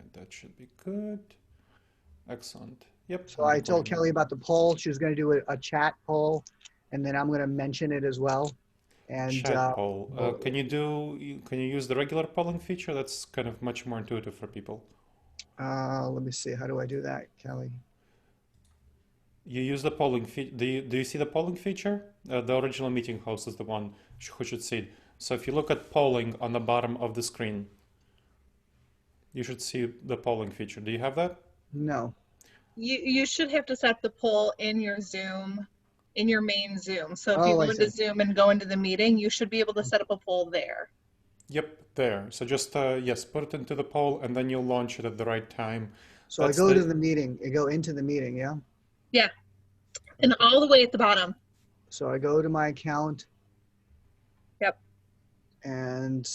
right, that should be good. Excellent. Yep. So I told Kelly about the poll. She was going to do a chat poll, and then I'm going to mention it as well. And chat poll. Can you use the regular polling feature? That's kind of much more intuitive for people. let me see. How do I do that, Kelly? You use the polling feature. Do you see the polling feature? The original meeting host is the one who should see it. So if you look at polling on the bottom of the screen, you should see the polling feature. Do you have that? No. You should have to set the poll in your Zoom, in your main Zoom. So if you Oh, go into Zoom and go into the meeting, you should be able to set up a poll there. Yep, there. So just, yes, put it into the poll and then you'll launch it at the right time. So I go to the meeting. I go into the meeting, yeah? Yeah. And all the way at the bottom. So I go to my account. Yep. And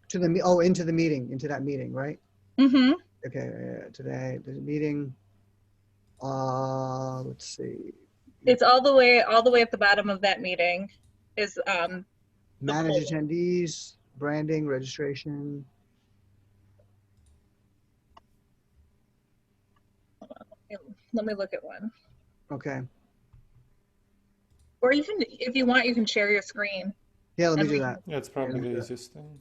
to the, oh, into the meeting, into that meeting, right? Mm-hmm. Okay, today, there's a meeting. Let's see. It's all the way at the bottom of that meeting is manage attendees, branding, registration. Let me look at one. Okay. Or you can, if you want, you can share your screen. Yeah, let me do that. Yeah, it's probably the easiest thing.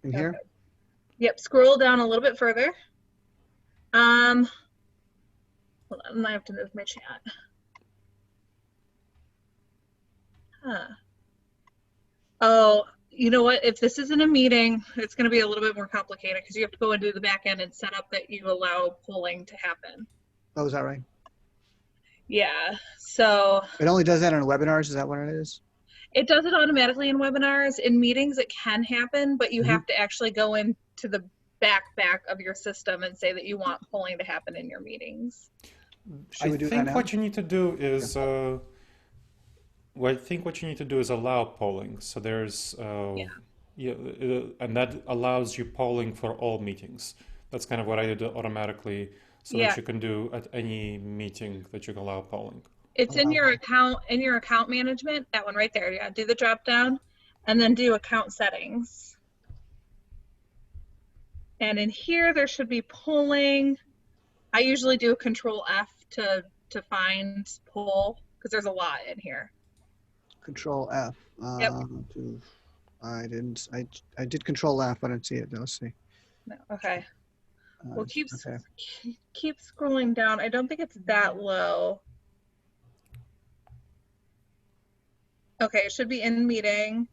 In here? Okay. Yep, scroll down a little bit further. Hold on, I have to move my chat. Huh. Oh, you know what? If this isn't a meeting, it's going to be a little bit more complicated because you have to go into the back end and set up that you allow polling to happen. Oh, is that right? Yeah, so. It only does that on webinars, is that what it is? It does it automatically in webinars. In meetings, it can happen, but you have to actually go into the back of your system and say that you want polling to happen in your meetings. I think what you need to do is, well, I think what you need to do is allow polling. So there's, and that allows you polling for all meetings. That's kind of what I did automatically, so that you can do at any meeting that you can allow polling. It's in your account management, that one right there. Yeah, do the drop down and then do account settings. And in here, there should be polling. I usually do a Control F to find poll because there's a lot in here. Control F. Yep. I did Control F, but I didn't see it. Let's see. No, okay. We'll keep scrolling down. I don't think it's that low. Okay, it should be in meeting.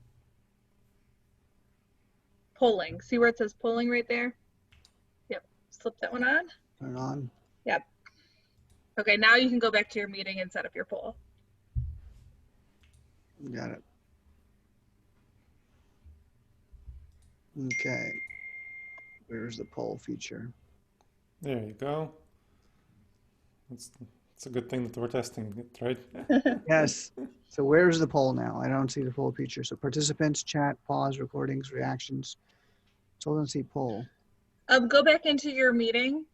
Polling. See where it says polling right there? Yep. Slip that one on. Turn it on. Yep. Okay, now you can go back to your meeting and set up your poll. Got it. Okay. Where's the poll feature? There you go. It's a good thing that we're testing it, right? Yes. So where's the poll now? I don't see the poll feature. So participants, chat, pause, recordings, reactions. So I don't see poll. Go back into your meeting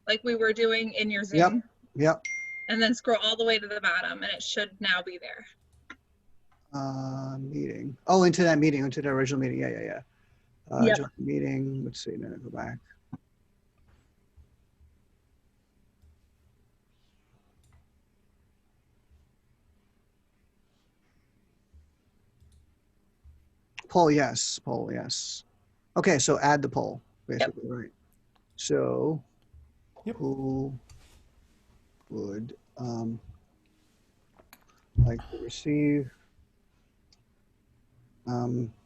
like we were doing in your Zoom. Yep. And then scroll all the way to the bottom and it should now be there. Meeting. Oh, into that meeting, into the original meeting. Yeah. Yep. Just meeting. Let's see. Then I go back. Poll, yes. Poll, yes. Okay, so add the poll, basically, right? So, who would like to receive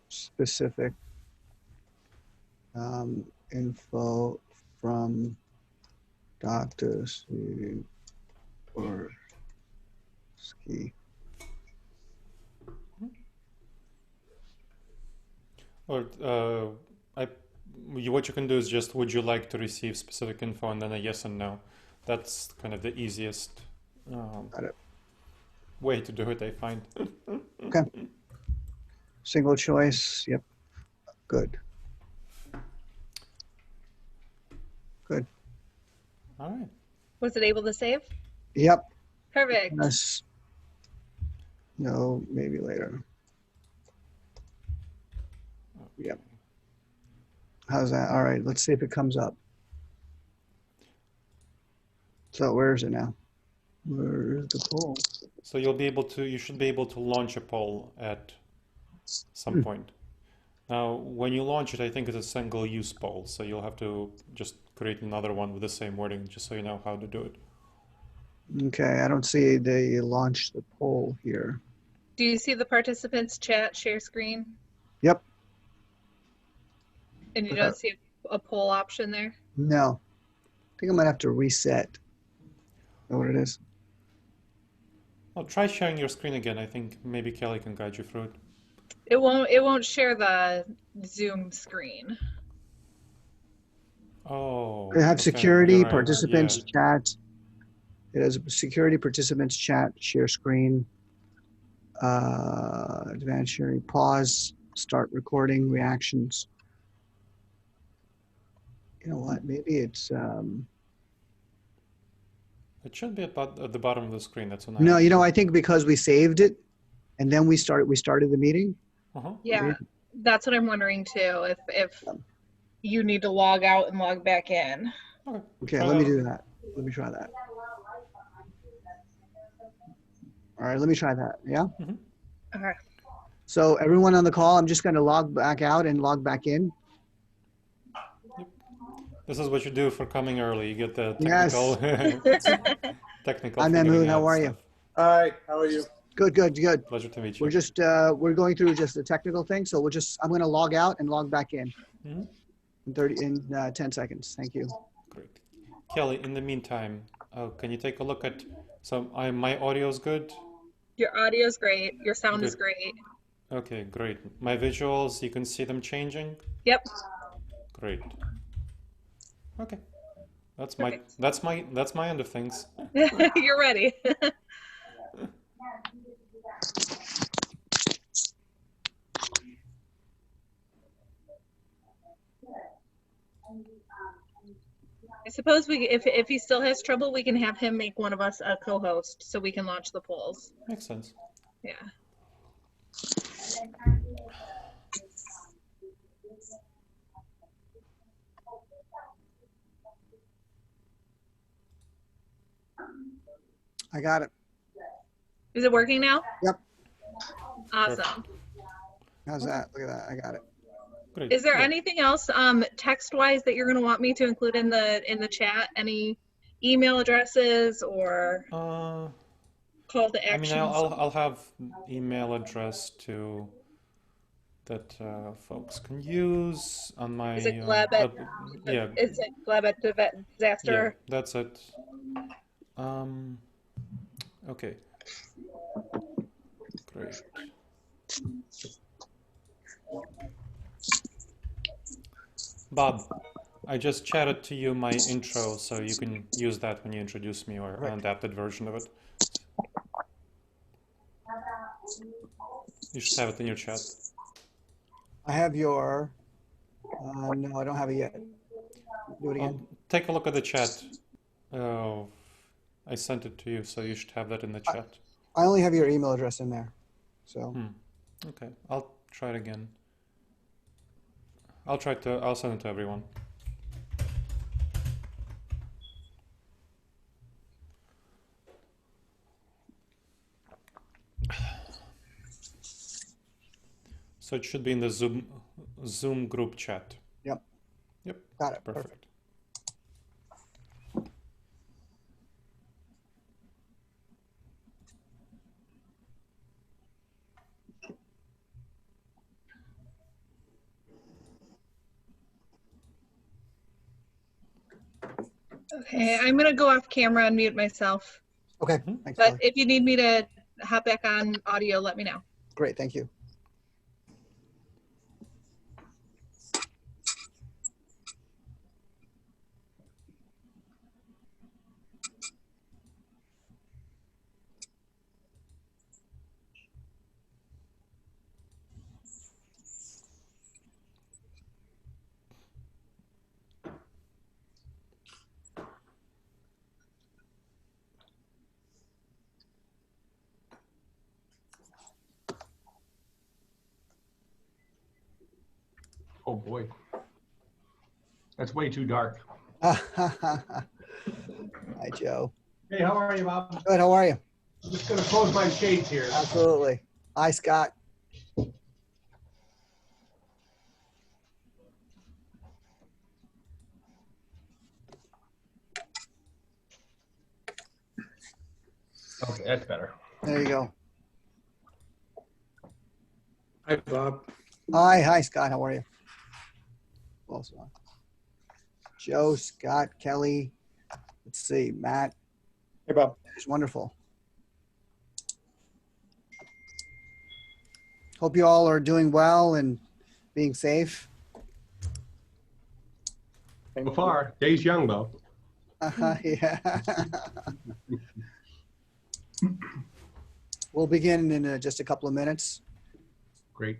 specific info from Dr. Tsipursky? Or what you can do is just, would you like to receive specific info, and then a yes and no. That's kind of the easiest way to do it, I find. Okay. Single choice. Yep. Good. Good. All right. Was it able to save? Yep. Perfect. Yes. No, maybe later. Yep. How's that? All right, let's see if it comes up. So where is it now? Where's the poll? So you should be able to launch a poll at some point. Now, when you launch it, I think it's a single-use poll, so you'll have to just create another one with the same wording, just so you know how to do it. Okay, I don't see the launch the poll here. Do you see the participants chat share screen? Yep. And you don't see a poll option there? No. I think I might have to reset. Know what it is? Well, try sharing your screen again. I think maybe Kelly can guide you through it. It won't share the Zoom screen. Oh, It have okay, security, you're right. participants, Yeah. chat. It has security, participants, chat, share screen, advanced sharing, pause, start recording, reactions. You know what? Maybe it's It should be at the bottom of the screen. That's when no. You know, I think because we saved it, and then we started the meeting. Yeah, Maybe. that's what I'm wondering too. If you need to log out and log back in. Okay, let me do that. Let me try that. All right, let me try that. Yeah. Okay. So everyone on the call, I'm just going to log back out and log back in. This is what you do for coming early. You get the Yes. technical Hi, figuring Mahmood. How out are you? stuff. Hi, how are you? Good, good, good. Pleasure to meet you. We're just we're going through just the technical thing, so I'm going to log out and log back in in 10 seconds. Thank you. Great. Kelly, in the meantime, can you take a look at my audio is good? Your audio is great. Your sound is Good. great. Okay, great. My visuals, you can see them changing? Yep. Great. Okay. That's Perfect. my end of things. You're ready. I suppose if he still has trouble, we can have him make one of us a co-host so we can launch the polls. Makes sense. Yeah. I got it. Is it working now? Yep. Awesome. Perfect. How's that? Look at that. I got it. Great. Is there Yeah. anything else text-wise that you're going to want me to include in the chat? Any email addresses or call to I mean, actions? I'll have email address that folks can use on my. Is it Gleb at yeah. Is it Gleb at Disaster? Yeah, that's it. Okay. Great. Bob, I just chatted to you my intro, so you can use that when you introduce me, or an adapted version of it. You should have it in your chat. I have your. No, I don't have it yet. Do it again. Take a look at the chat. I sent it to you, so you should have that in the chat. I only have your email address in there. So. Okay, I'll try it again. I'll send it to everyone. So it should be in the Zoom group chat. Yep. Yep. Got it. Perfect. Okay, I'm going to go off camera and mute myself. Okay. Thanks, But Kelly. if you need me to hop back on audio, let me know. Great. Thank you. boy. That's way too dark. Hi, Joe. Hey, how are you, Bob? Good, how are you? I'm just gonna close my shades here. Absolutely. Hi, Scott. Okay, that's better. There you go. Hi, Bob. Hi, Scott. How are you? Also, Joe, Scott, Kelly. Let's see, Matt. Hey, Bob. It's wonderful. Hope you all are doing well and being safe. So far, day's young, though. Yeah. We'll begin in just a couple of minutes. Great.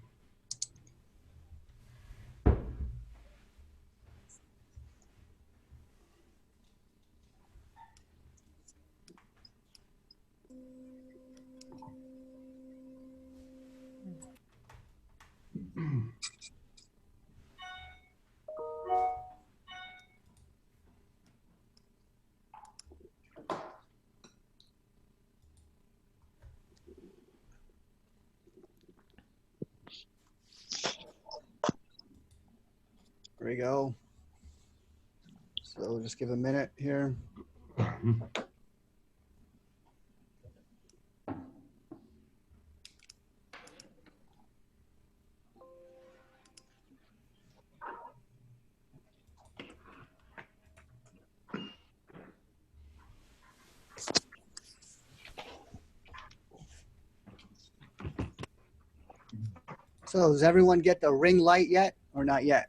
There we go. So just give a minute here. So does everyone get the ring light yet or not yet?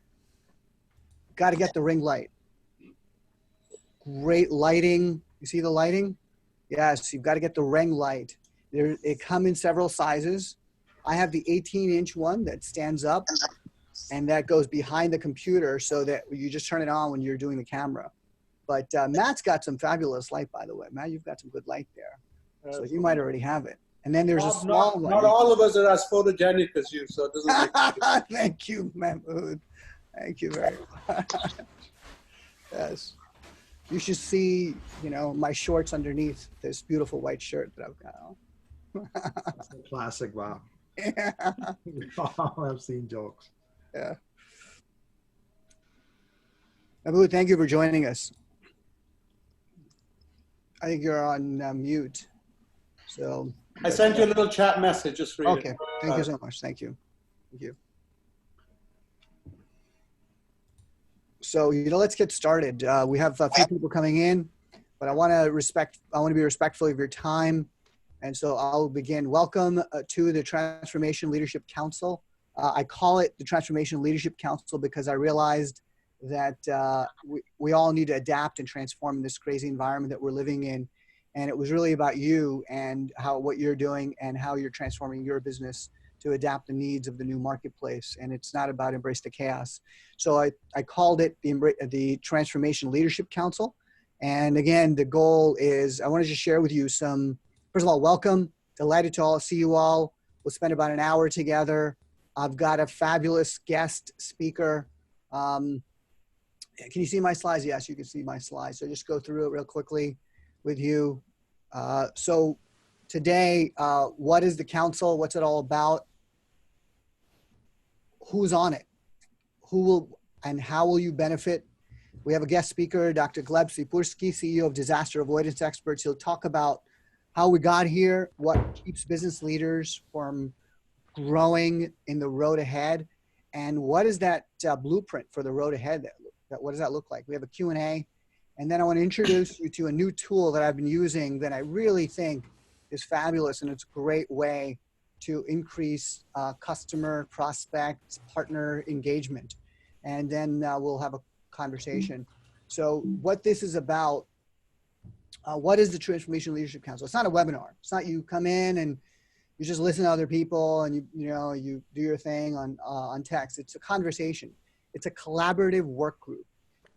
Got to get the ring light. Great lighting. You see the lighting? Yes, you've got to get the ring light. They come in several sizes. I have the 18-inch one that stands up and that goes behind the computer so that you just turn it on when you're doing the camera. But Matt's got some fabulous light, by the way. Matt, you've got some good light there. So you might already have it. And then there's a small one. Not all of us are as photogenic as you, so it doesn't make Thank you, Mahmood. Thank you very much. Yes. You should see, you know, my shorts underneath this beautiful white shirt that I've got on. That's a classic, Bob. Yeah. I've seen jokes. Yeah. Mahmood, thank you for joining us. I think you're on mute. So. I sent you a little chat message, just read Okay. it. Thank you so much. Thank you. Thank you. So, you know, let's get started. We have a few people coming in, but I want to be respectful of your time. And so I'll begin. Welcome to the Transformation Leadership Council. I call it the Transformation Leadership Council because I realized that we all need to adapt and transform in this crazy environment that we're living in. And it was really about you and what you're doing and how you're transforming your business to adapt the needs of the new marketplace. And it's not about embrace the chaos. So I called it the Transformation Leadership Council. And again, the goal is I want to just share with you some, first of all, welcome. Delighted to see you all. We'll spend about an hour together. I've got a fabulous guest speaker. Can you see my slides? Yes, you can see my slides. So just go through it real quickly with you. So today, what is the council? What's it all about? Who's on it? Who will and how will you benefit? We have a guest speaker, Dr. Gleb, Tsipursky, CEO of Disaster Avoidance Experts. He'll talk about how we got here, what keeps business leaders from growing in the road ahead, and what is that blueprint for the road ahead? What does that look like? We have a Q&A. And then I want to introduce you to a new tool that I've been using that I really think is fabulous, and it's a great way to increase customer, prospect, partner engagement. And then we'll have a conversation. So what this is about, what is the Transformation Leadership Council? It's not a webinar. It's not you come in and you just listen to other people and you do your thing on text. It's a conversation. It's a collaborative work group.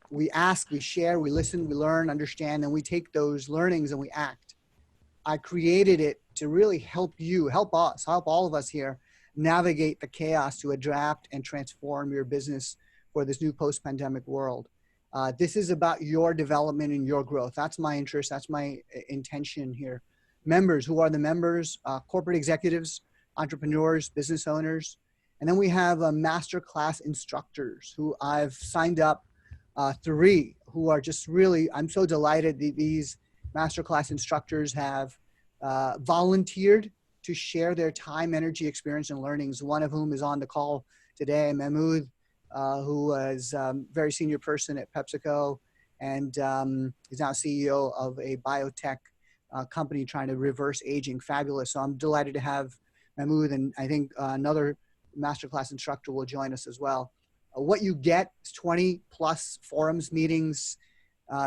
We ask, we share, we listen, we learn, understand, and we take those learnings and we act. I created it to really help you, help us, help all of us here navigate the chaos to adapt and transform your business for this new post-pandemic world. This is about your development and your growth. That's my interest. That's my intention here. Members, who are the members? Corporate executives, entrepreneurs, business owners. And then we have masterclass instructors who I've signed up, 3 who are just really, I'm so delighted these masterclass instructors have volunteered to share their time, energy, experience, and learnings. One of whom is on the call today, Mahmood, who is a very senior person at PepsiCo and is now CEO of a biotech company trying to reverse aging. Fabulous. So I'm delighted to have Mahmood, and I think another masterclass instructor will join us as well. What you get is 20 plus forums, meetings,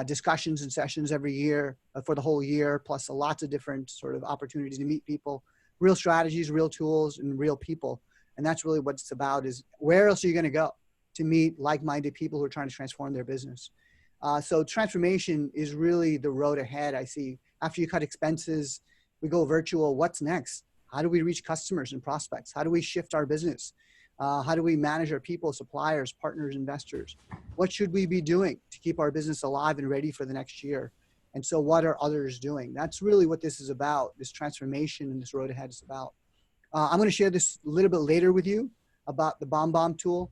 discussions and sessions every year for the whole year, plus lots of different sort of opportunities to meet people, real strategies, real tools, and real people. And that's really what it's about, is where else are you going to go to meet like-minded people who are trying to transform their business? So transformation is really the road ahead. I see after you cut expenses, we go virtual. What's next? How do we reach customers and prospects? How do we shift our business? How do we manage our people, suppliers, partners, investors? What should we be doing to keep our business alive and ready for the next year? And so what are others doing? That's really what this is about, this transformation and this road ahead is about. I'm going to share this a little bit later with you about the BombBomb tool.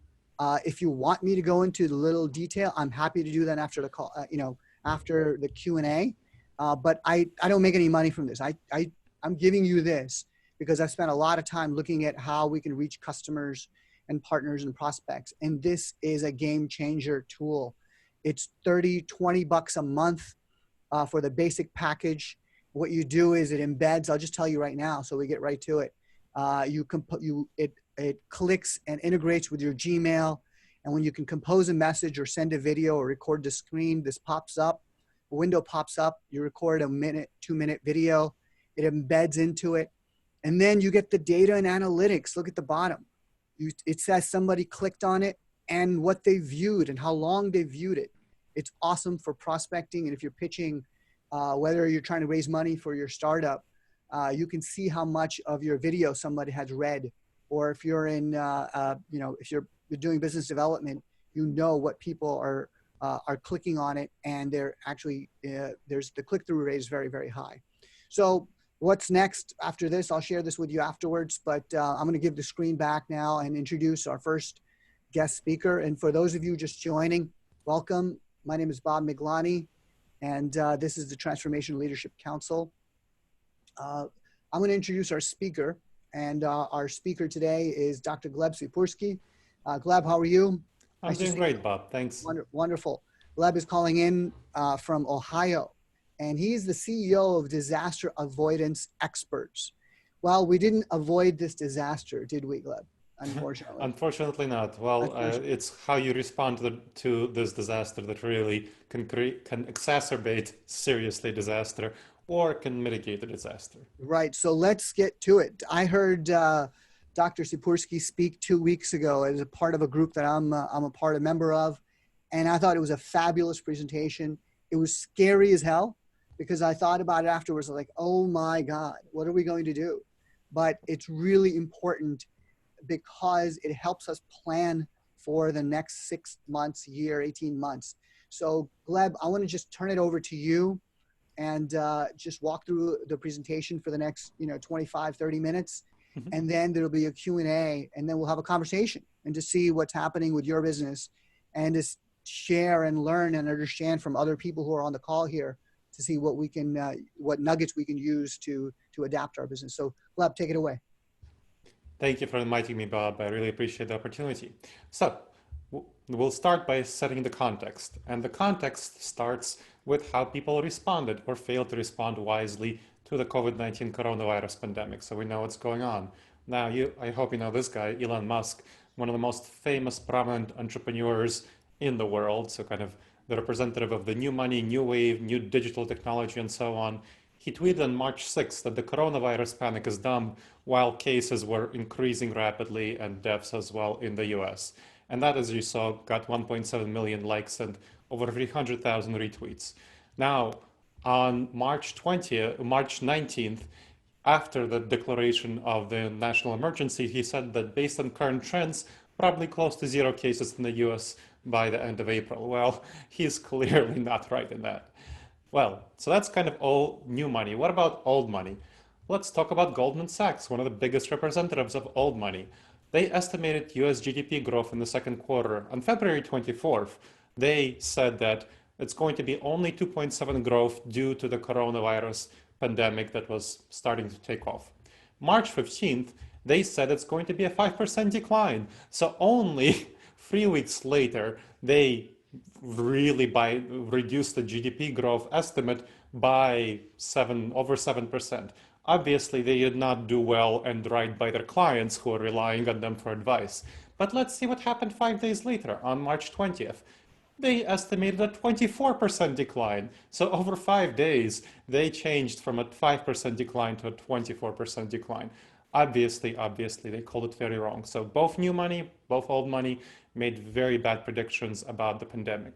If you want me to go into the little detail, I'm happy to do that after the call, after the Q&A. But I don't make any money from this. I'm giving you this because I've spent a lot of time looking at how we can reach customers and partners and prospects. And this is a game changer tool. It's $20 a month for the basic package. What you do is it embeds, I'll just tell you right now, so we get right to it. It clicks and integrates with your Gmail. And when you can compose a message or send a video or record the screen, this pops up, a window pops up, you record a 2-minute video, it embeds into it. And then you get the data and analytics. Look at the bottom. It says somebody clicked on it and what they viewed and how long they viewed it. It's awesome for prospecting. And if you're pitching, whether you're trying to raise money for your startup, you can see how much of your video somebody has read. Or if you're in, if you're doing business development, you know what people are clicking on it, and they're actually there's the click-through rate is very, very high. So what's next after this? I'll share this with you afterwards, but I'm going to give the screen back now and introduce our first guest speaker. And for those of you just joining, welcome. My name is Bob Miglani, and this is the Transformation Leadership Council. I'm going to introduce our speaker, and our speaker today is Dr. Gleb Tsipursky. Gleb, how are you? I'm doing great, Bob. Thanks. Wonderful. Gleb is calling in from Ohio, and he's the CEO of Disaster Avoidance Experts. Well, we didn't avoid this disaster, did we, Gleb? Unfortunately. Unfortunately not. Well, it's how you respond to this disaster that really can exacerbate seriously disaster or can mitigate the disaster. Right. So let's get to it. I heard Dr. Tsipursky speak 2 weeks ago as a part of a group that I'm a member of, and I thought it was a fabulous presentation. It was scary as hell because I thought about it afterwards, like, oh my God, what are we going to do? But it's really important because it helps us plan for the next 6 months, year, 18 months. So Gleb, I want to just turn it over to you and just walk through the presentation for the next 25, 30 minutes. Mm-hmm. And then there'll be a Q&A, and then we'll have a conversation and to see what's happening with your business and to share and learn and understand from other people who are on the call here to see what we can, what nuggets we can use to adapt our business. So Gleb, take it away. Thank you for inviting me, Bob. I really appreciate the opportunity. So we'll start by setting the context. And the context starts with how people responded or failed to respond wisely to the COVID-19 coronavirus pandemic. So we know what's going on. Now, I hope you know this guy, Elon Musk, one of the most famous, prominent entrepreneurs in the world. So kind of the representative of the new money, new wave, new digital technology, and so on. He tweeted on March 6th that the coronavirus panic is dumb, while cases were increasing rapidly and deaths as well in the US. And that, as you saw, got 1.7 million likes and over 300,000 retweets. Now, on March 19th, after the declaration of the national emergency, he said that based on current trends, probably close to 0 cases in the US by the end of April. Well, he's clearly not right in that. Well, so that's kind of all new money. What about old money? Let's talk about Goldman Sachs, one of the biggest representatives of old money. They estimated US GDP growth in the second quarter. On February 24th, they said that it's going to be only 2.7 growth due to the coronavirus pandemic that was starting to take off. March 15th, they said it's going to be a 5% decline. So only 3 weeks later, they really reduced the GDP growth estimate by over 7%. Obviously, they did not do well and right by their clients who are relying on them for advice. But let's see what happened 5 days later on March 20th. They estimated a 24% decline. So over 5 days, they changed from a 5% decline to a 24% decline. Obviously, they called it very wrong. So both new money, both old money made very bad predictions about the pandemic.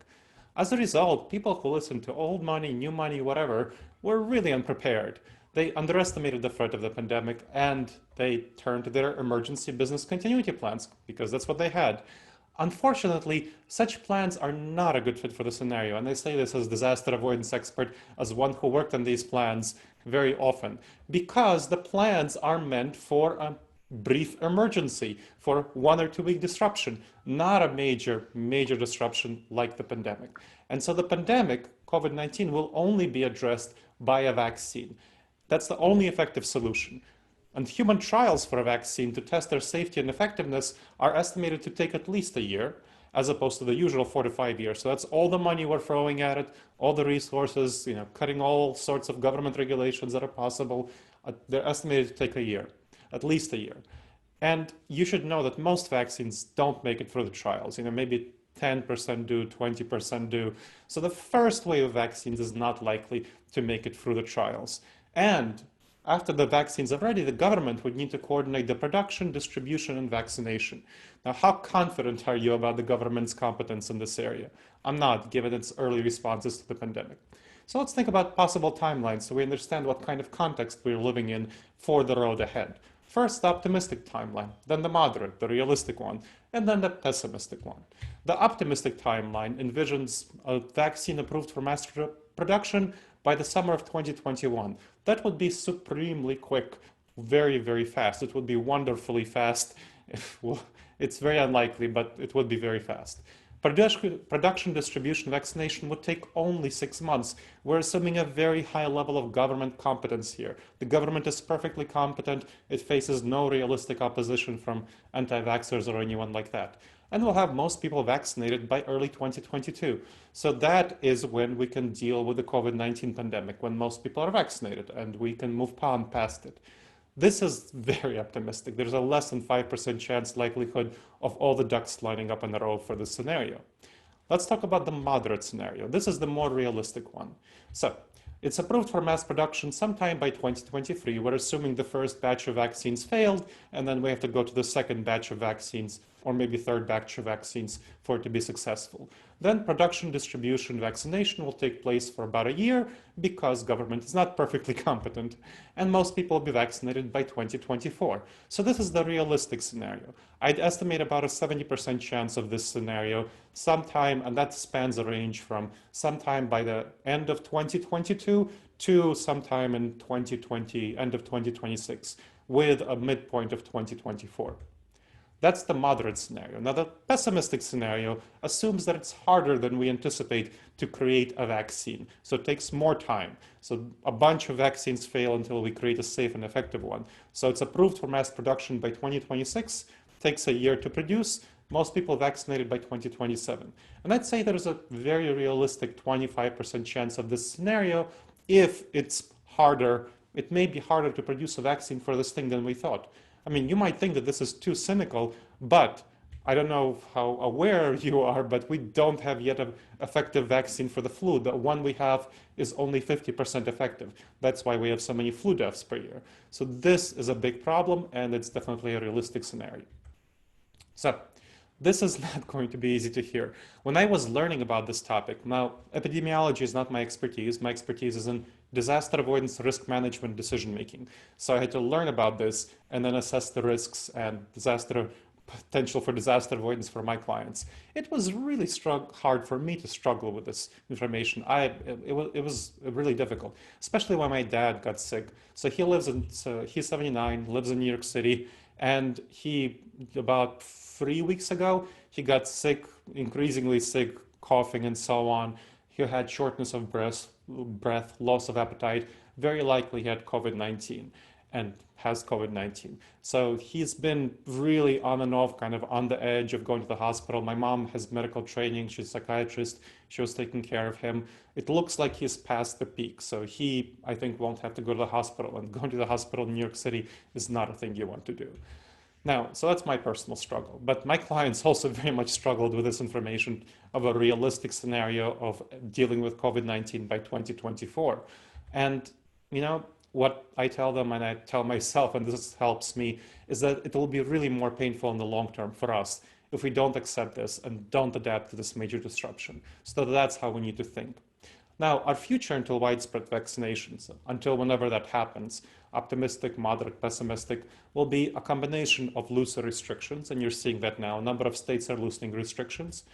As a result, people who listened to old money, new money, whatever, were really unprepared. They underestimated the threat of the pandemic and they turned to their emergency business continuity plans because that's what they had. Unfortunately, such plans are not a good fit for the scenario, and I say this as a disaster avoidance expert, as one who worked on these plans very often, because the plans are meant for a brief emergency, for 1 or 2 week disruption, not a major disruption like the pandemic. And so the pandemic, COVID-19, will only be addressed by a vaccine. That's the only effective solution. And human trials for a vaccine to test their safety and effectiveness are estimated to take at least a year, as opposed to the usual 4 to 5 years. So that's all the money we're throwing at it, all the resources, cutting all sorts of government regulations that are possible. They're estimated to take a year, at least a year. And you should know that most vaccines don't make it through the trials. Maybe 10% do, 20% do. So the first wave of vaccines is not likely to make it through the trials. And after the vaccines are ready, the government would need to coordinate the production, distribution, and vaccination. Now, how confident are you about the government's competence in this area? I'm not, given its early responses to the pandemic. So let's think about possible timelines so we understand what kind of context we're living in for the road ahead. First, the optimistic timeline, then the moderate, the realistic one, and then the pessimistic one. The optimistic timeline envisions a vaccine approved for mass production by the summer of 2021. That would be supremely quick, very, very fast. It would be wonderfully fast. It's very unlikely, but it would be very fast. Production, distribution, vaccination would take only 6 months. We're assuming a very high level of government competence here. The government is perfectly competent. It faces no realistic opposition from anti-vaxxers or anyone like that. And we'll have most people vaccinated by early 2022. So that is when we can deal with the COVID-19 pandemic, when most people are vaccinated and we can move on past it. This is very optimistic. There's a less than 5% chance likelihood of all the ducks lining up in a row for this scenario. Let's talk about the moderate scenario. This is the more realistic one. So it's approved for mass production sometime by 2023. We're assuming the first batch of vaccines failed, and then we have to go to the second batch of vaccines, or maybe third batch of vaccines for it to be successful. Then production, distribution, vaccination will take place for about a year because government is not perfectly competent, and most people will be vaccinated by 2024. So this is the realistic scenario. I'd estimate about a 70% chance of this scenario sometime, and that spans a range from sometime by the end of 2022 to sometime in end of 2026, with a midpoint of 2024. That's the moderate scenario. Now, the pessimistic scenario assumes that it's harder than we anticipate to create a vaccine. So it takes more time. So a bunch of vaccines fail until we create a safe and effective one. So it's approved for mass production by 2026, takes a year to produce, most people vaccinated by 2027. And I'd say there's a very realistic 25% chance of this scenario if it's harder. It may be harder to produce a vaccine for this thing than we thought. I mean, you might think that this is too cynical, but I don't know how aware you are, but we don't have yet an effective vaccine for the flu. The one we have is only 50% effective. That's why we have so many flu deaths per year. So this is a big problem, and it's definitely a realistic scenario. So this is not going to be easy to hear. When I was learning about this topic, now epidemiology is not my expertise. My expertise is in disaster avoidance, risk management, decision making. So I had to learn about this and then assess the risks and disaster potential for disaster avoidance for my clients. It was really hard for me to struggle with this information. It was really difficult, especially when my dad got sick. So he's 79, lives in New York City, and about 3 weeks ago, he got sick, increasingly sick, coughing and so on. He had shortness of breath, loss of appetite. Very likely he had COVID-19 and has COVID-19. So he's been really on and off, kind of on the edge of going to the hospital. My mom has medical training. She's a psychiatrist. She was taking care of him. It looks like he's past the peak. So he, I think, won't have to go to the hospital. And going to the hospital in New York City is not a thing you want to do. Now, so that's my personal struggle. But my clients also very much struggled with this information of a realistic scenario of dealing with COVID-19 by 2024. And, you know, what I tell them and I tell myself, and this helps me, is that it will be really more painful in the long term for us if we don't accept this and don't adapt to this major disruption. So that's how we need to think. Now, our future until widespread vaccinations, until whenever that happens, optimistic, moderate, pessimistic, will be a combination of looser restrictions, and you're seeing that now. A number of states are loosening restrictions.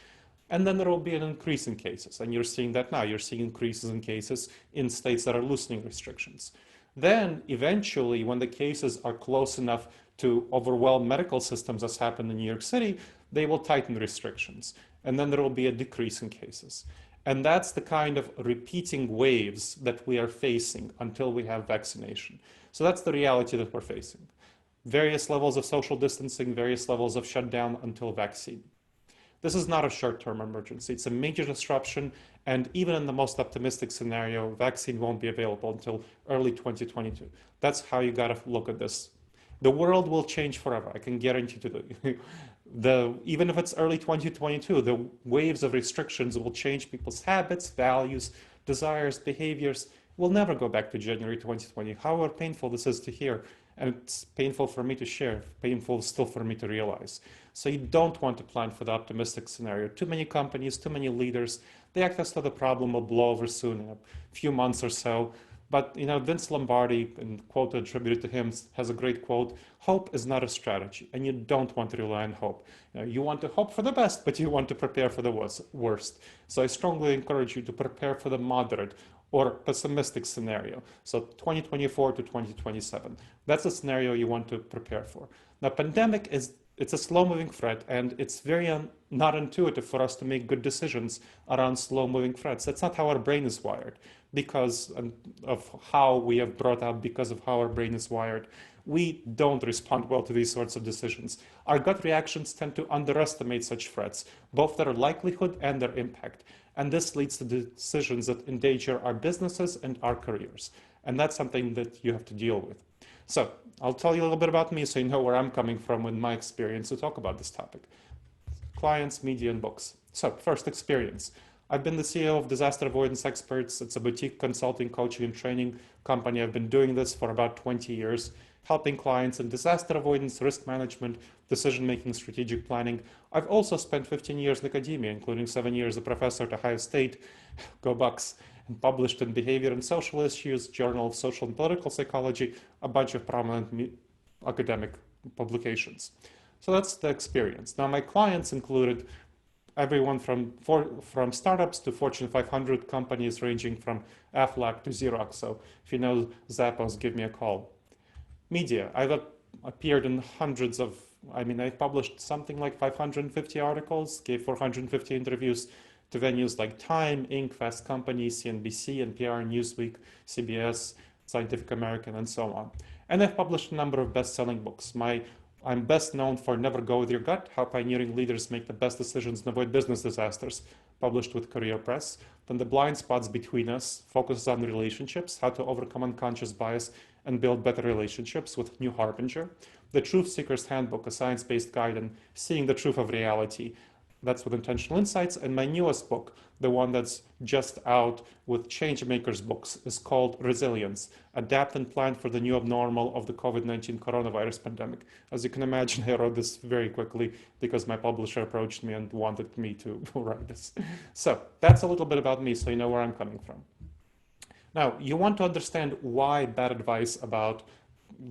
And then there will be an increase in cases, and you're seeing that now. You're seeing increases in cases in states that are loosening restrictions. Then, eventually, when the cases are close enough to overwhelm medical systems, as happened in New York City, they will tighten restrictions. And then there will be a decrease in cases. And that's the kind of repeating waves that we are facing until we have vaccination. So that's the reality that we're facing. Various levels of social distancing, various levels of shutdown until vaccine. This is not a short-term emergency. It's a major disruption, and even in the most optimistic scenario, vaccine won't be available until early 2022. That's how you got to look at this. The world will change forever. I can guarantee you. Even if it's early 2022, the waves of restrictions will change people's habits, values, desires, behaviors. We'll never go back to January 2020. However painful this is to hear, and it's painful for me to share, painful still for me to realize. So you don't want to plan for the optimistic scenario. Too many companies, too many leaders, they act as though the problem will blow over soon in a few months or so. But you know, Vince Lombardi, in quote attributed to him, has a great quote: "Hope is not a strategy, and you don't want to rely on hope. You want to hope for the best, but you want to prepare for the worst." So I strongly encourage you to prepare for the moderate or pessimistic scenario. So 2024 to 2027. That's a scenario you want to prepare for. Now, pandemic it's a slow-moving threat, and it's very not intuitive for us to make good decisions around slow-moving threats. That's not how our brain is wired. Because of how we have brought up, because of how our brain is wired, we don't respond well to these sorts of decisions. Our gut reactions tend to underestimate such threats, both their likelihood and their impact. And this leads to decisions that endanger our businesses and our careers. And that's something that you have to deal with. So I'll tell you a little bit about me so you know where I'm coming from with my experience to talk about this topic. Clients, media, and books. So first, experience. I've been the CEO of Disaster Avoidance Experts. It's a boutique consulting, coaching, and training company. I've been doing this for about 20 years, helping clients in disaster avoidance, risk management, decision-making, strategic planning. I've also spent 15 years in academia, including 7 years as a professor at Ohio State, go Bucks, and published in Behavior and Social Issues, Journal of Social and Political Psychology, a bunch of prominent academic publications. So that's the experience. Now, my clients included everyone from startups to Fortune 500 companies, ranging from Aflac to Xerox. So if you know Zappos, give me a call. Media. I've appeared in hundreds of, I published something like 550 articles, gave 450 interviews to venues like Time, Inc., Fast Company, CNBC, NPR, Newsweek, CBS, Scientific American, and so on. And I've published a number of best-selling books. I'm best known for Never Go With Your Gut, How Pioneering Leaders Make the Best Decisions and Avoid Business Disasters, published with Career Press. Then The Blind Spots Between Us focuses on relationships, how to overcome unconscious bias and build better relationships, with New Harbinger. The Truth Seeker's Handbook, a science-based guide in seeing the truth of reality. That's with Intentional Insights. And my newest book, the one that's just out with Changemakers Books, is called Resilience, Adapt and Plan for the New Abnormal of the COVID-19 Coronavirus Pandemic. As you can imagine, I wrote this very quickly because my publisher approached me and wanted me to write this. So that's a little bit about me, so you know where I'm coming from. Now, you want to understand why bad advice about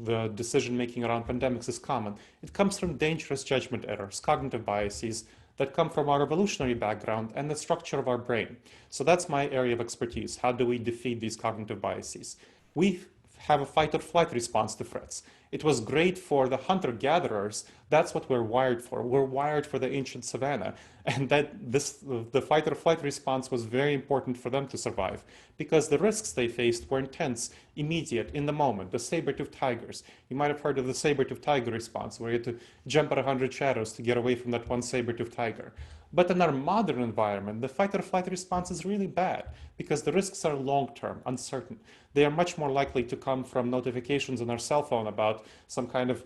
the decision-making around pandemics is common. It comes from dangerous judgment errors, cognitive biases that come from our evolutionary background and the structure of our brain. So that's my area of expertise. How do we defeat these cognitive biases? We have a fight or flight response to threats. It was great for the hunter-gatherers. That's what we're wired for. We're wired for the ancient savanna. And the fight or flight response was very important for them to survive because the risks they faced were intense, immediate, in the moment. The saber-toothed tigers. You might have heard of the saber-toothed tiger response, where you had to jump at 100 shadows to get away from that one saber-toothed tiger. But in our modern environment, the fight or flight response is really bad because the risks are long-term, uncertain. They are much more likely to come from notifications on our cell phone about some kind of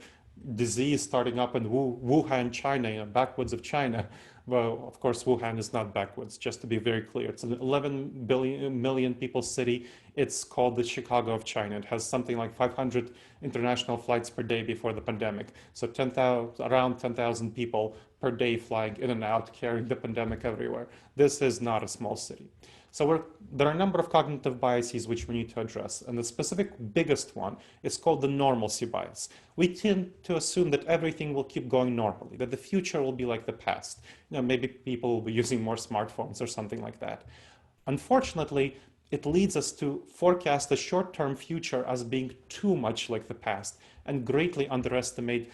disease starting up in Wuhan, China, backwoods of China. Well, of course, Wuhan is not backwoods, just to be very clear. It's an 11 million people city. It's called the Chicago of China. It has something like 500 international flights per day before the pandemic. So around 10,000 people per day flying in and out, carrying the pandemic everywhere. This is not a small city. So there are a number of cognitive biases which we need to address. And the specific biggest one is called the normalcy bias. We tend to assume that everything will keep going normally, that the future will be like the past. Maybe people will be using more smartphones or something like that. Unfortunately, it leads us to forecast the short-term future as being too much like the past and greatly underestimate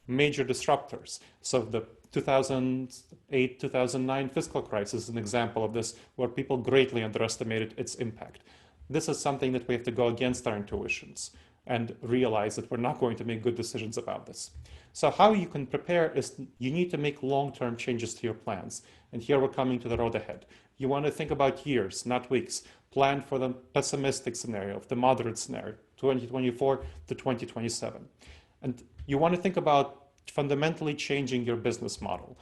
major disruptors. So the 2008-2009 fiscal crisis is an example of this, where people greatly underestimated its impact. This is something that we have to go against our intuitions and realize that we're not going to make good decisions about this. So how you can prepare is you need to make long-term changes to your plans. And here we're coming to the road ahead. You want to think about years, not weeks. Plan for the pessimistic scenario, the moderate scenario, 2024 to 2027. And you want to think about fundamentally changing your business model.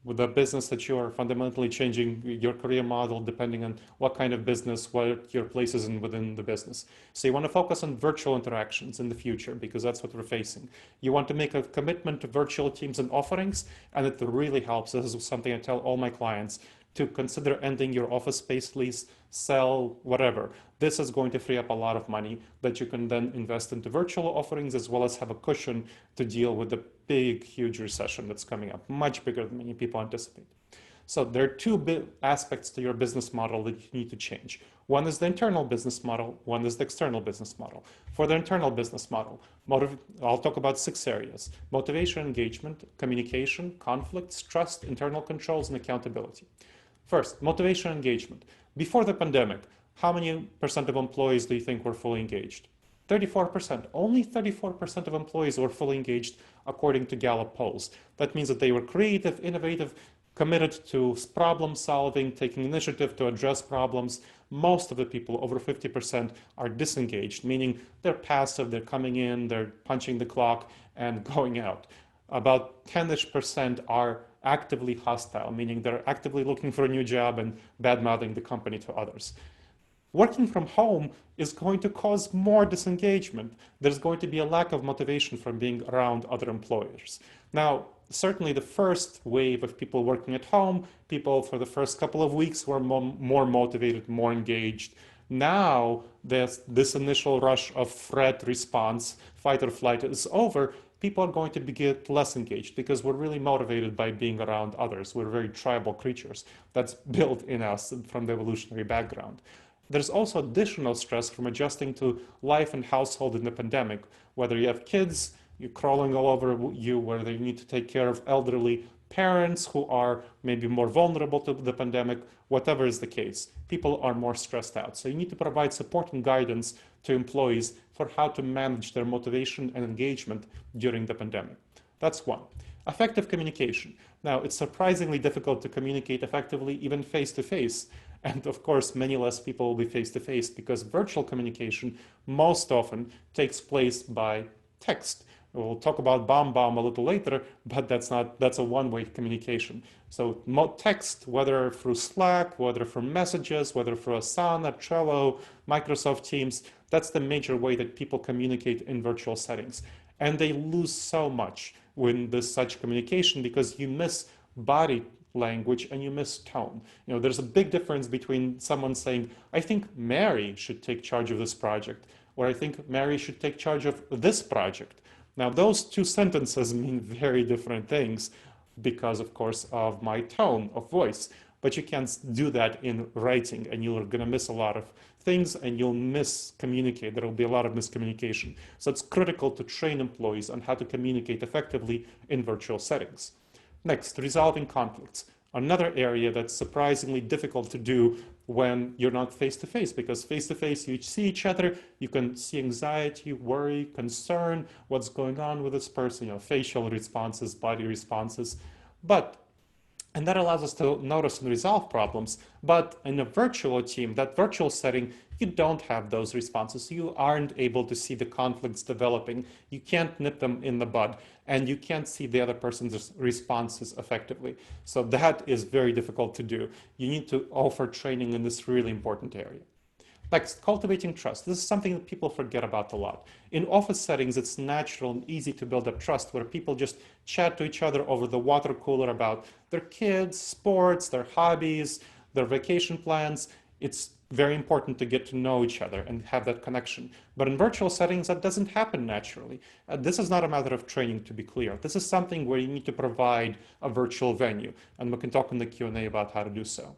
With the business that you are fundamentally changing your career model depending on what kind of business, what your place is in within the business. So you want to focus on virtual interactions in the future because that's what we're facing. You want to make a commitment to virtual teams and offerings, and it really helps. This is something I tell all my clients to consider ending your office space lease, sell, whatever. This is going to free up a lot of money that you can then invest into virtual offerings as well as have a cushion to deal with the big, huge recession that's coming up, much bigger than many people anticipate. So there are two big aspects to your business model that you need to change. One is the internal business model, one is the external business model. For the internal business model, I'll talk about 6 areas: motivation, engagement, communication, conflicts, trust, internal controls, and accountability. First, motivation engagement. Before the pandemic, how many percent of employees do you think were fully engaged? 34%. Only 34% of employees were fully engaged according to Gallup polls. That means that they were creative, innovative, committed to problem solving, taking initiative to address problems. Most of the people, over 50%, are disengaged, meaning they're passive, they're coming in, they're punching the clock and going out. About 10-ish% are actively hostile, meaning they're actively looking for a new job and bad-mouthing the company to others. Working from home is going to cause more disengagement. There's going to be a lack of motivation from being around other employers. Now, certainly the first wave of people working at home, people for the first couple of weeks were more motivated, more engaged. Now, this initial rush of threat response, fight or flight is over. People are going to get less engaged because we're really motivated by being around others. We're very tribal creatures. That's built in us from the evolutionary background. There's also additional stress from adjusting to life and household in the pandemic, whether you have kids, you're crawling all over you, whether you need to take care of elderly parents who are maybe more vulnerable to the pandemic, whatever is the case. People are more stressed out. So you need to provide support and guidance to employees for how to manage their motivation and engagement during the pandemic. That's one. Effective communication. Now, it's surprisingly difficult to communicate effectively, even face-to-face. And of course, many less people will be face-to-face because virtual communication most often takes place by text. We'll talk about bomb a little later, but that's a one-way communication. So text, whether through Slack, whether from messages, whether through Asana, Trello, Microsoft Teams, that's the major way that people communicate in virtual settings. And they lose so much when there's such communication because you miss body language and you miss tone. There's a big difference between someone saying, I think Mary should take charge of this project, or I think Mary should take charge of this project. Now, those two sentences mean very different things because, of course, of my tone of voice. But you can't do that in writing, and you're going to miss a lot of things, and you'll miscommunicate. There will be a lot of miscommunication. So it's critical to train employees on how to communicate effectively in virtual settings. Next, resolving conflicts. Another area that's surprisingly difficult to do when you're not face-to-face, because face-to-face you see each other, you can see anxiety, worry, concern, what's going on with this person, facial responses, body responses. And that allows us to notice and resolve problems. But in a virtual team, that virtual setting, you don't have those responses. You aren't able to see the conflicts developing. You can't nip them in the bud, and you can't see the other person's responses effectively. So that is very difficult to do. You need to offer training in this really important area. Next, cultivating trust. This is something that people forget about a lot. In office settings, it's natural and easy to build up trust where people just chat to each other over the water cooler about their kids, sports, their hobbies, their vacation plans. It's very important to get to know each other and have that connection. But in virtual settings, that doesn't happen naturally. This is not a matter of training, to be clear. This is something where you need to provide a virtual venue, and we can talk in the Q&A about how to do so.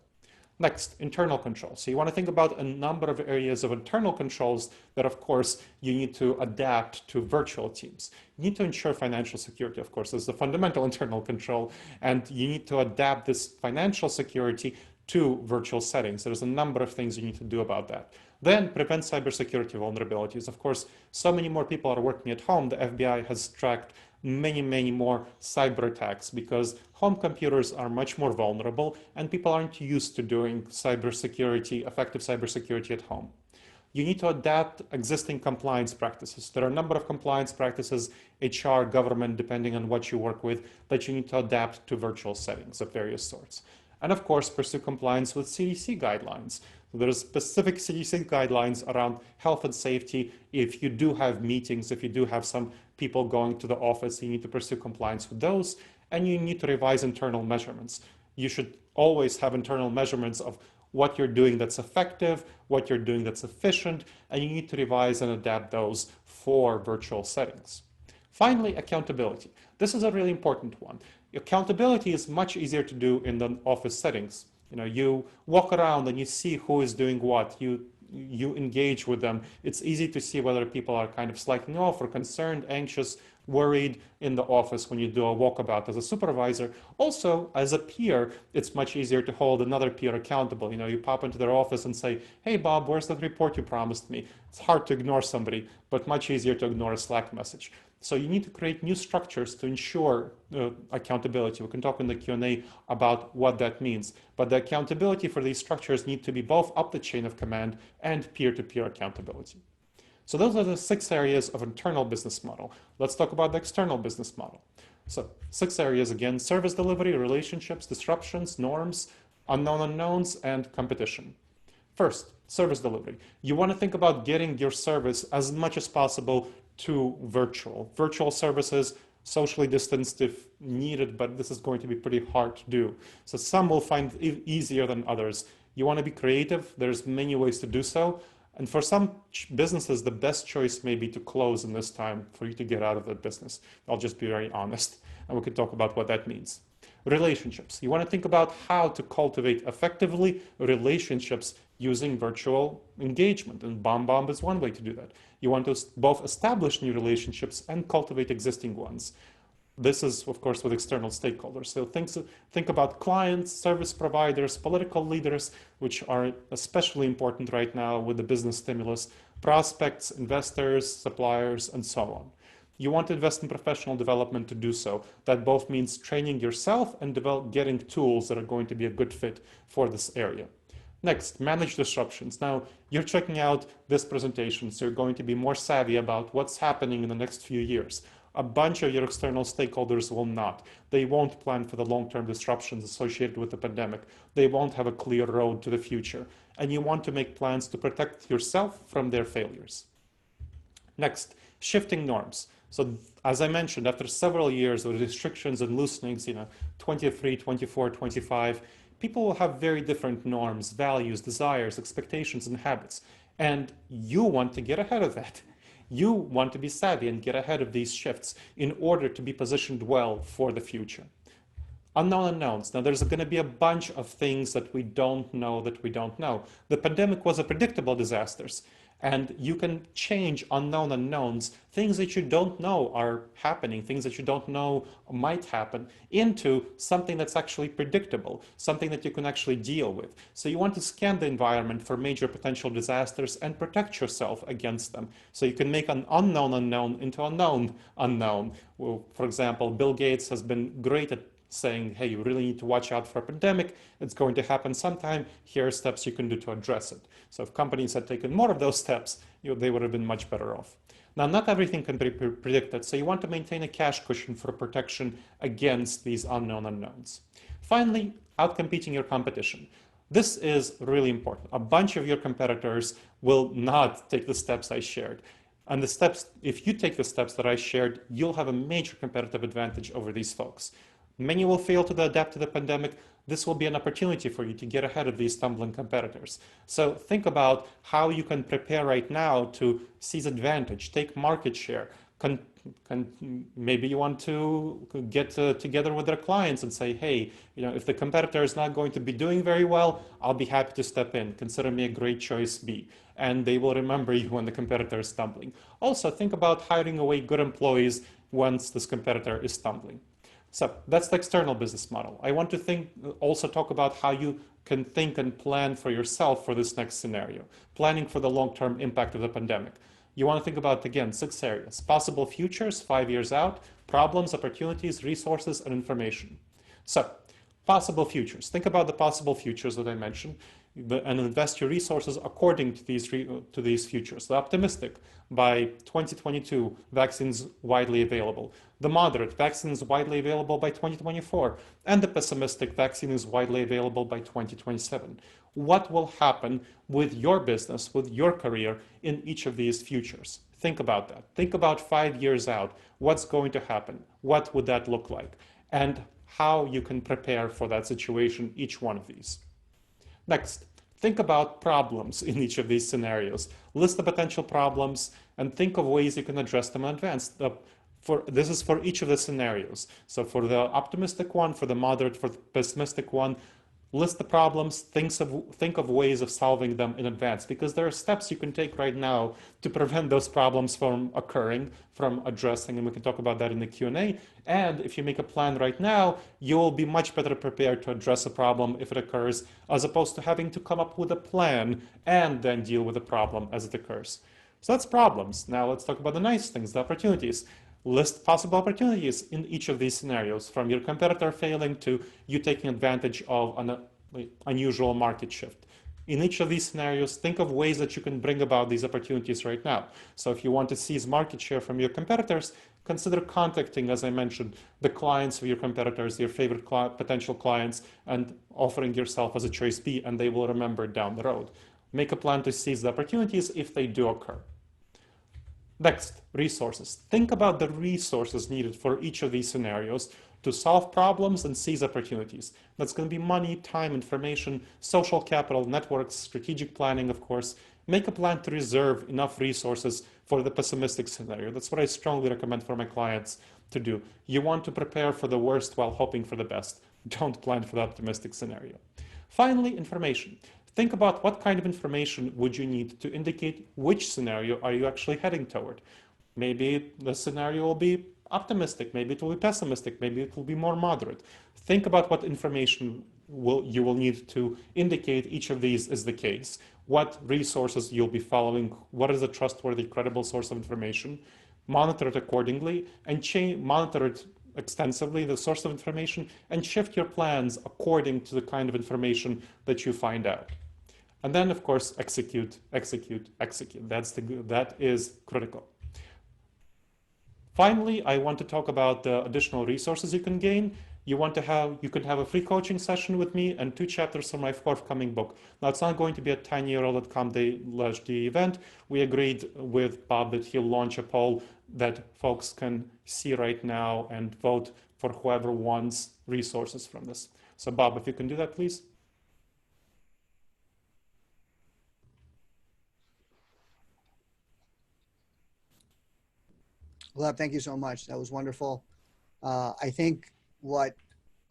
Next, internal controls. So you want to think about a number of areas of internal controls that, of course, you need to adapt to virtual teams. You need to ensure financial security, of course, is the fundamental internal control, and you need to adapt this financial security to virtual settings. There's a number of things you need to do about that. Then prevent cybersecurity vulnerabilities. Of course, so many more people are working at home. The FBI has tracked many more cyber attacks because home computers are much more vulnerable and people aren't used to doing cybersecurity, effective cybersecurity at home. You need to adapt existing compliance practices. There are a number of compliance practices, HR, government, depending on what you work with, that you need to adapt to virtual settings of various sorts. And of course, pursue compliance with CDC guidelines. There are specific CDC guidelines around health and safety. If you do have meetings, if you do have some people going to the office, you need to pursue compliance with those, and you need to revise internal measurements. You should always have internal measurements of what you're doing that's effective, what you're doing that's efficient, and you need to revise and adapt those for virtual settings. Finally, accountability. This is a really important one. Accountability is much easier to do in the office settings. You walk around and you see who is doing what. You engage with them. It's easy to see whether people are kind of slacking off or concerned, anxious, worried in the office when you do a walkabout as a supervisor. Also, as a peer, it's much easier to hold another peer accountable. You pop into their office and say, "Hey, Bob, where's that report you promised me?" It's hard to ignore somebody, but much easier to ignore a Slack message. So you need to create new structures to ensure accountability. We can talk in the Q&A about what that means. But the accountability for these structures need to be both up the chain of command and peer-to-peer accountability. So those are the 6 areas of internal business model. Let's talk about the external business model. So 6 areas again: service delivery, relationships, disruptions, norms, unknown unknowns, and competition. First, service delivery. You want to think about getting your service as much as possible to virtual services, socially distanced if needed, but this is going to be pretty hard to do. So some will find it easier than others. You want to be creative. There's many ways to do so. And for some businesses, the best choice may be to close in this time for you to get out of the business. I'll just be very honest, and we can talk about what that means. Relationships. You want to think about how to cultivate effectively relationships using virtual engagement, and BombBomb is one way to do that. You want to both establish new relationships and cultivate existing ones. This is, of course, with external stakeholders. So think about clients, service providers, political leaders, which are especially important right now with the business stimulus, prospects, investors, suppliers, and so on. You want to invest in professional development to do so. That both means training yourself and getting tools that are going to be a good fit for this area. Next, manage disruptions. Now, you're checking out this presentation, so you're going to be more savvy about what's happening in the next few years. A bunch of your external stakeholders will not. They won't plan for the long-term disruptions associated with the pandemic. They won't have a clear road to the future. And you want to make plans to protect yourself from their failures. Next, shifting norms. So as I mentioned, after several years of restrictions and loosenings, 23, 24, 25, people will have very different norms, values, desires, expectations, and habits. And you want to get ahead of that. You want to be savvy and get ahead of these shifts in order to be positioned well for the future. Unknown unknowns. Now, there's going to be a bunch of things that we don't know that we don't know. The pandemic was a predictable disaster, and you can change unknown unknowns, things that you don't know are happening, things that you don't know might happen, into something that's actually predictable, something that you can actually deal with. So you want to scan the environment for major potential disasters and protect yourself against them. So you can make an unknown unknown into a known unknown. Well, for example, Bill Gates has been great at saying, hey, you really need to watch out for a pandemic. It's going to happen sometime. Here are steps you can do to address it. So if companies had taken more of those steps, they would have been much better off. Now, not everything can be predicted, so you want to maintain a cash cushion for protection against these unknown unknowns. Finally, outcompeting your competition. This is really important. A bunch of your competitors will not take the steps I shared. And the steps, if you take the steps that I shared, you'll have a major competitive advantage over these folks. Many will fail to adapt to the pandemic. This will be an opportunity for you to get ahead of these stumbling competitors. So think about how you can prepare right now to seize advantage, take market share. Maybe you want to get together with their clients and say, hey, if the competitor is not going to be doing very well, I'll be happy to step in. Consider me a great choice B. And they will remember you when the competitor is stumbling. Also, think about hiring away good employees once this competitor is stumbling. So that's the external business model. I want to also talk about how you can think and plan for yourself for this next scenario, planning for the long-term impact of the pandemic. You want to think about, again, 6 areas: possible futures, 5 years out, problems, opportunities, resources, and information. So possible futures. Think about the possible futures that I mentioned and invest your resources according to these futures. The optimistic, by 2022, vaccines widely available. The moderate, vaccines widely available by 2024. And the pessimistic, vaccine is widely available by 2027. What will happen with your business, with your career in each of these futures? Think about that. Think about 5 years out. What's going to happen? What would that look like? And how you can prepare for that situation, each one of these. Next, think about problems in each of these scenarios. List the potential problems and think of ways you can address them in advance. This is for each of the scenarios. So for the optimistic one, for the moderate, for the pessimistic one, list the problems, think of ways of solving them in advance, because there are steps you can take right now to prevent those problems from occurring, from addressing, and we can talk about that in the Q&A. And if you make a plan right now, you will be much better prepared to address a problem if it occurs, as opposed to having to come up with a plan and then deal with the problem as it occurs. So that's problems. Now let's talk about the nice things, the opportunities. List possible opportunities in each of these scenarios, from your competitor failing to you taking advantage of an unusual market shift. In each of these scenarios, think of ways that you can bring about these opportunities right now. So if you want to seize market share from your competitors, consider contacting, as I mentioned, the clients of your competitors, your favorite potential clients, and offering yourself as a choice B, and they will remember it down the road. Make a plan to seize the opportunities if they do occur. Next, resources. Think about the resources needed for each of these scenarios to solve problems and seize opportunities. That's going to be money, time, information, social capital, networks, strategic planning, of course. Make a plan to reserve enough resources for the pessimistic scenario. That's what I strongly recommend for my clients to do. You want to prepare for the worst while hoping for the best. Don't plan for the optimistic scenario. Finally, information. Think about what kind of information would you need to indicate which scenario are you actually heading toward. Maybe the scenario will be optimistic, maybe it will be pessimistic, maybe it will be more moderate. Think about what information you will need to indicate each of these is the case, what resources you'll be following, what is a trustworthy, credible source of information, monitor it accordingly, and monitor it extensively, the source of information, and shift your plans according to the kind of information that you find out. And then, of course, execute, execute, execute. That is critical. Finally, I want to talk about the additional resources you can gain. You can have a free coaching session with me and 2 chapters from my forthcoming book. Now, it's not going to be a tinyurl.com /the event. We agreed with Bob that he'll launch a poll that folks can see right now and vote for whoever wants resources from this. So Bob, if you can do that, please. Gleb, thank you so much. That was wonderful. I think what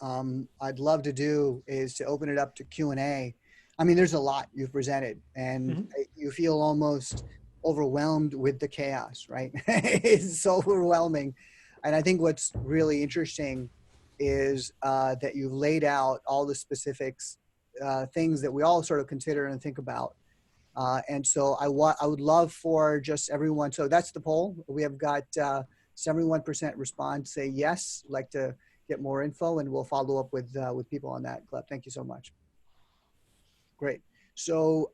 I'd love to do is to open it up to Q&A. I mean, there's a lot you've presented, and you feel almost overwhelmed with the chaos, right? It's so overwhelming. And I think what's really interesting is that you've laid out all the specifics, things that we all sort of consider and think about. And so I would love for just everyone, so that's the poll. We have got 71% respond, say yes, like to get more info, and we'll follow up with people on that. Gleb, thank you so much. Great. So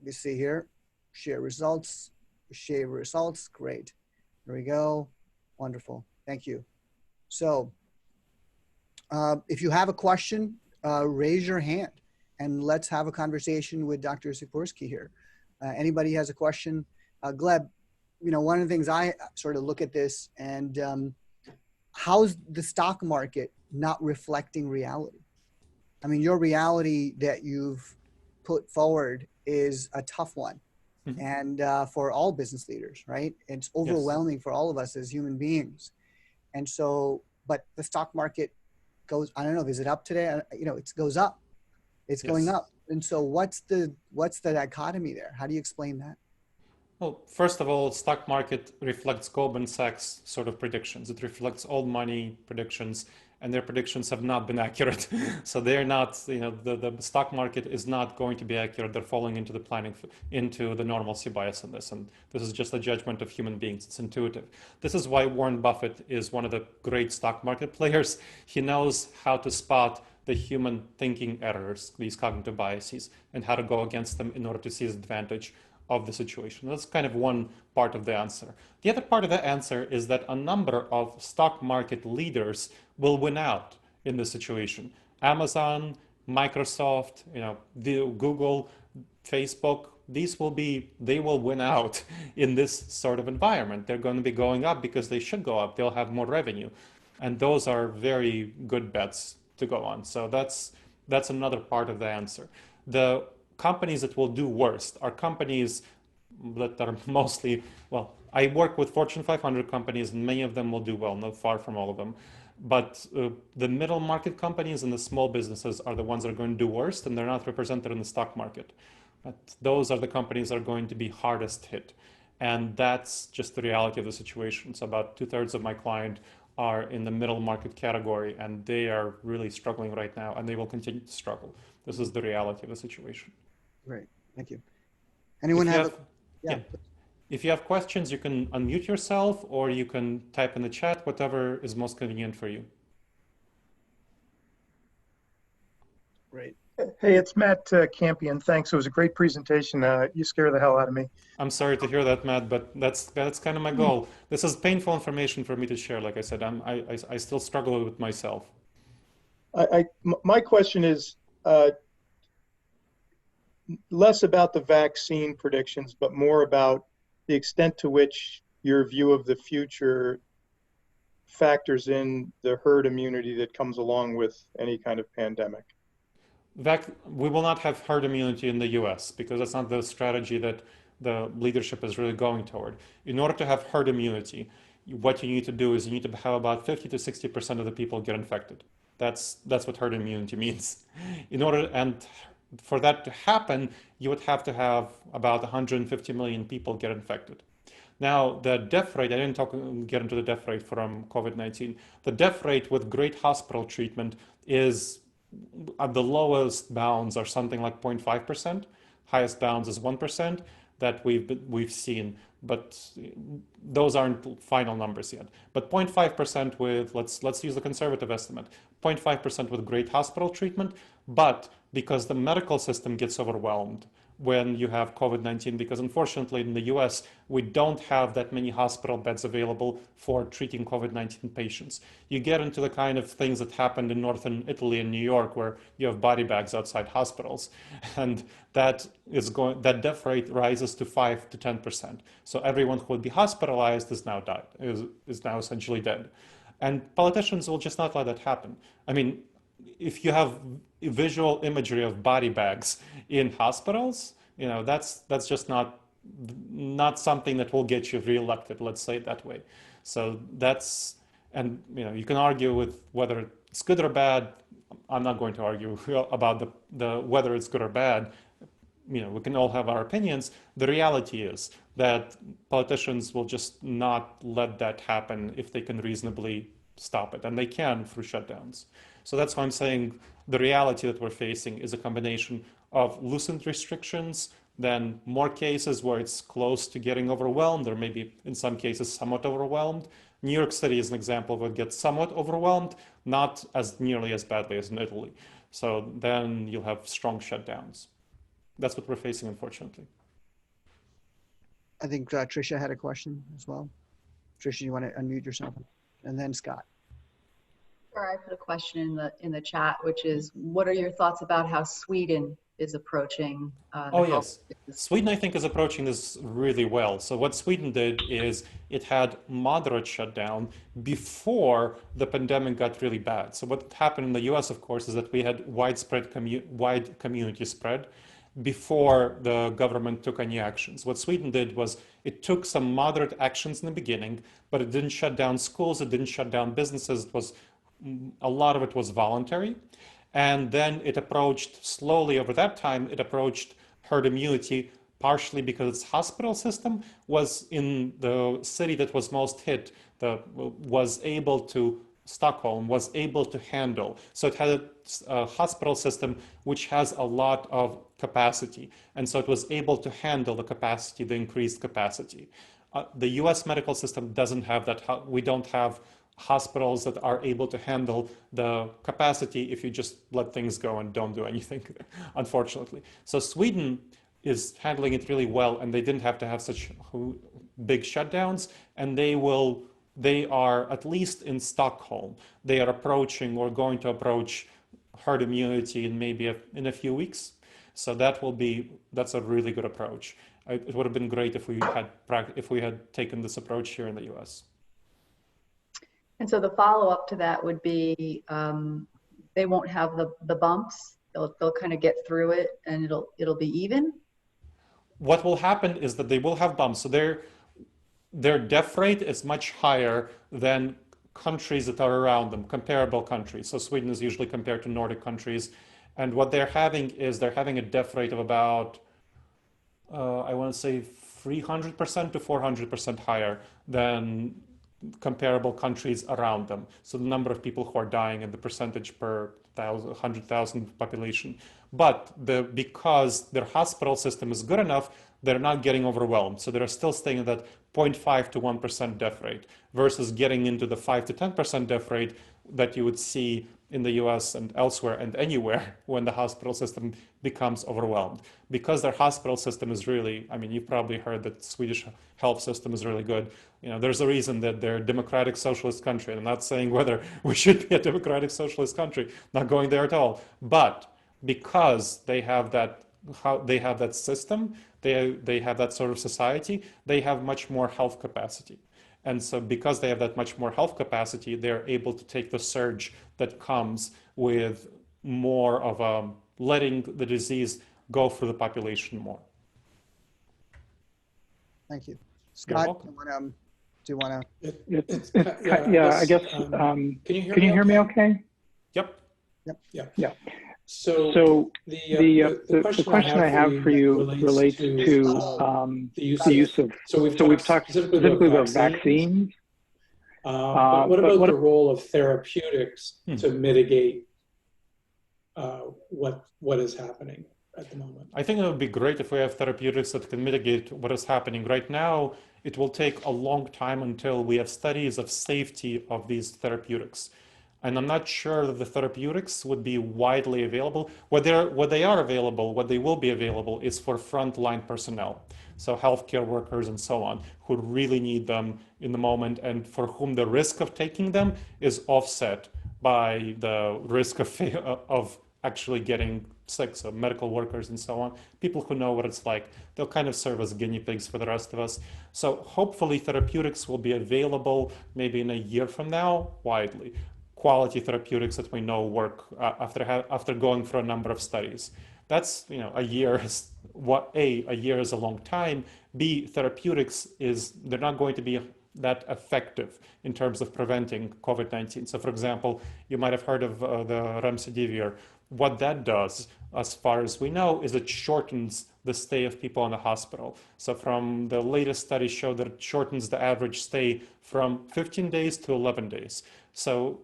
let's see here. Share results. Great. There we go. Wonderful. Thank you. So if you have a question, raise your hand and let's have a conversation with Dr. Tsipursky here. Anybody has a question? Gleb, you know, one of the things I sort of look at this and how's the stock market not reflecting reality? I mean, your reality that you've put forward is a tough one. And for all business leaders, right? It's overwhelming for all of us as human beings. And so, but the stock market goes, I don't know, is it up today? You know, it goes up. It's going up. And so what's the dichotomy there? How do you explain that? Well, first of all, stock market reflects Goldman Sachs sort of predictions. It reflects old money predictions, and their predictions have not been accurate. So they're not, you know, the stock market is not going to be accurate. They're falling into the into the normalcy bias in this. And this is just a judgment of human beings. It's intuitive. This is why Warren Buffett is one of the great stock market players. He knows how to spot the human thinking errors, these cognitive biases, and how to go against them in order to seize advantage of the situation. That's kind of one part of the answer. The other part of the answer is that a number of stock market leaders will win out in this situation. Amazon, Microsoft, you know, Google, Facebook, they will win out in this sort of environment. They're going to be going up because they should go up. They'll have more revenue. And those are very good bets to go on. So that's another part of the answer. The companies that will do worst are companies that are mostly, well, I work with Fortune 500 companies and many of them will do well, not far from all of them. But the middle market companies and the small businesses are the ones that are going to do worst, and they're not represented in the stock market. But those are the companies that are going to be hardest hit. And that's just the reality of the situation. So about 2/3 of my client are in the middle market category, and they are really struggling right now, and they will continue to struggle. This is the reality of the situation. Great, thank you. Anyone have? Yeah. If you have questions, you can unmute yourself or you can type in the chat, whatever is most convenient for you. Great. Hey, it's Matt Campion. Thanks. It was a great presentation. You scare the hell out of me. I'm sorry to hear that, Matt, but that's kind of my goal. This is painful information for me to share. Like I said, I still struggle with myself. My question is less about the vaccine predictions, but more about the extent to which your view of the future factors in the herd immunity that comes along with any kind of pandemic. We will not have herd immunity in the US because that's not the strategy that the leadership is really going toward. In order to have herd immunity, what you need to do is you need to have about 50 to 60% of the people get infected. That's what herd immunity means. And for that to happen, you would have to have about 150 million people get infected. Now, the death rate, I didn't get into the death rate from COVID-19. The death rate with great hospital treatment is at the lowest bounds are something like 0.5%. Highest bounds is 1% that we've seen, but those aren't final numbers yet. But 0.5% with, let's use the conservative estimate, 0.5% with great hospital treatment, but because the medical system gets overwhelmed when you have COVID-19, because unfortunately in the US, we don't have that many hospital beds available for treating COVID-19 patients. You get into the kind of things that happened in northern Italy and New York, where you have body bags outside hospitals. And that death rate rises to 5 to 10%. So everyone who would be hospitalized is now essentially dead. And politicians will just not let that happen. I mean, if you have visual imagery of body bags in hospitals, you know, that's just not not something that will get you reelected, let's say it that way. So that's, and you can argue with whether it's good or bad. I'm not going to argue about the whether it's good or bad. We can all have our opinions. The reality is that politicians will just not let that happen if they can reasonably stop it, and they can through shutdowns. So that's why I'm saying the reality that we're facing is a combination of loosened restrictions, then more cases where it's close to getting overwhelmed, or maybe in some cases somewhat overwhelmed. New York City is an example of what gets somewhat overwhelmed, not as nearly as badly as in Italy. So then you'll have strong shutdowns. That's what we're facing, unfortunately. I think Tricia had a question as well. Tricia, you want to unmute yourself? And then Scott. Sure, I put a question in the chat, which is, what are your thoughts about how Sweden is approaching oh, yes. Sweden, I think, is approaching this really well. So what Sweden did is it had moderate shutdown before the pandemic got really bad. So what happened in the US, of course, is that we had wide community spread before the government took any actions. What Sweden did was it took some moderate actions in the beginning, but it didn't shut down schools, it didn't shut down businesses. A lot of it was voluntary. And then it approached slowly over that time, it approached herd immunity, partially because its hospital system was in the city that was most hit, Stockholm was able to handle. So it had a hospital system which has a lot of capacity. And so it was able to handle the capacity, the increased capacity. The US medical system doesn't have that. We don't have hospitals that are able to handle the capacity if you just let things go and don't do anything, unfortunately. So Sweden is handling it really well, and they didn't have to have such big shutdowns, and they are, at least in Stockholm, they are approaching or going to approach herd immunity in maybe in a few weeks. So that's a really good approach. It would have been great if we had taken this approach here in the US. And so the follow-up to that would be, they won't have the bumps. They'll kind of get through it, and it'll be even. What will happen is that they will have bumps. So their death rate is much higher than countries that are around them, comparable countries. So Sweden is usually compared to Nordic countries. And what they're having a death rate of about, I want to say 300% to 400% higher than comparable countries around them. So the number of people who are dying and the percentage per 100,000 population. But because their hospital system is good enough, they're not getting overwhelmed. So they're still staying at that 0.5 to 1% death rate versus getting into the 5 to 10% death rate that you would see in the US and elsewhere and anywhere when the hospital system becomes overwhelmed. Because their hospital system is really, you've probably heard that Swedish health system is really good. There's a reason that they're a democratic socialist country. And I'm not saying whether we should be a democratic socialist country, not going there at all. But because they have that system, they have that sort of society, they have much more health capacity. And so because they have that much more health capacity, they're able to take the surge that comes with more of letting the disease go through the population more. Thank you. Scott, do you want to? Yeah, I guess, can you hear me okay? Yep. Yeah. So the question I have for you relates to the use of, so we've talked specifically about vaccines. But what about the role of therapeutics to mitigate what is happening at the moment? I think it would be great if we have therapeutics that can mitigate what is happening. Right now, it will take a long time until we have studies of safety of these therapeutics. And I'm not sure that the therapeutics would be widely available. What they will be available is for frontline personnel. So healthcare workers and so on, who really need them in the moment and for whom the risk of taking them is offset by the risk of actually getting sick. So medical workers and so on, people who know what it's like, they'll kind of serve as guinea pigs for the rest of us. So hopefully therapeutics will be available maybe in a year from now, widely. Quality therapeutics that we know work after going through a number of studies. That's, a year is a year is a long time. B, therapeutics they're not going to be that effective in terms of preventing COVID-19. So for example, you might have heard of the remdesivir. What that does, as far as we know, is it shortens the stay of people in the hospital. So from the latest studies show that it shortens the average stay from 15 days to 11 days. So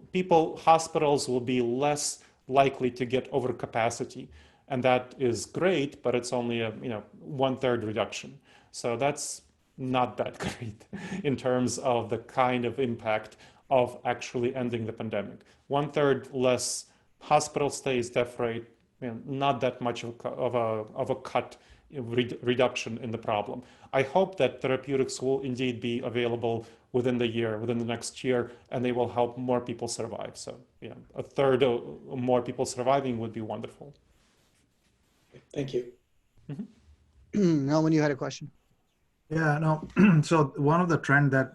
hospitals will be less likely to get overcapacity. And that is great, but it's only a 1/3 reduction. So that's not that great in terms of the kind of impact of actually ending the pandemic. 1/3 less hospital stays, death rate, not that much of a cut reduction in the problem. I hope that therapeutics will indeed be available within the next year, and they will help more people survive. So, 1/3 more people surviving would be wonderful. Thank you. Melvin, you had a question. Yeah, no. So one of the trend that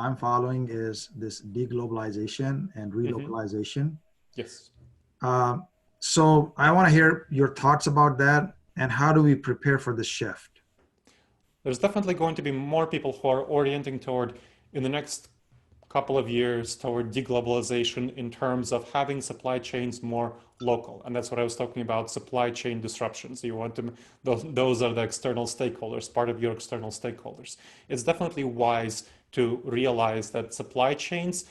I'm following is this deglobalization and relocalization. Yes. So I want to hear your thoughts about that, and how do we prepare for this shift? There's definitely going to be more people who are orienting toward, in the next couple of years, toward deglobalization in terms of having supply chains more local. And that's what I was talking about, supply chain disruptions. You want to, those are the external stakeholders, part of your external stakeholders. It's definitely wise to realize that supply chains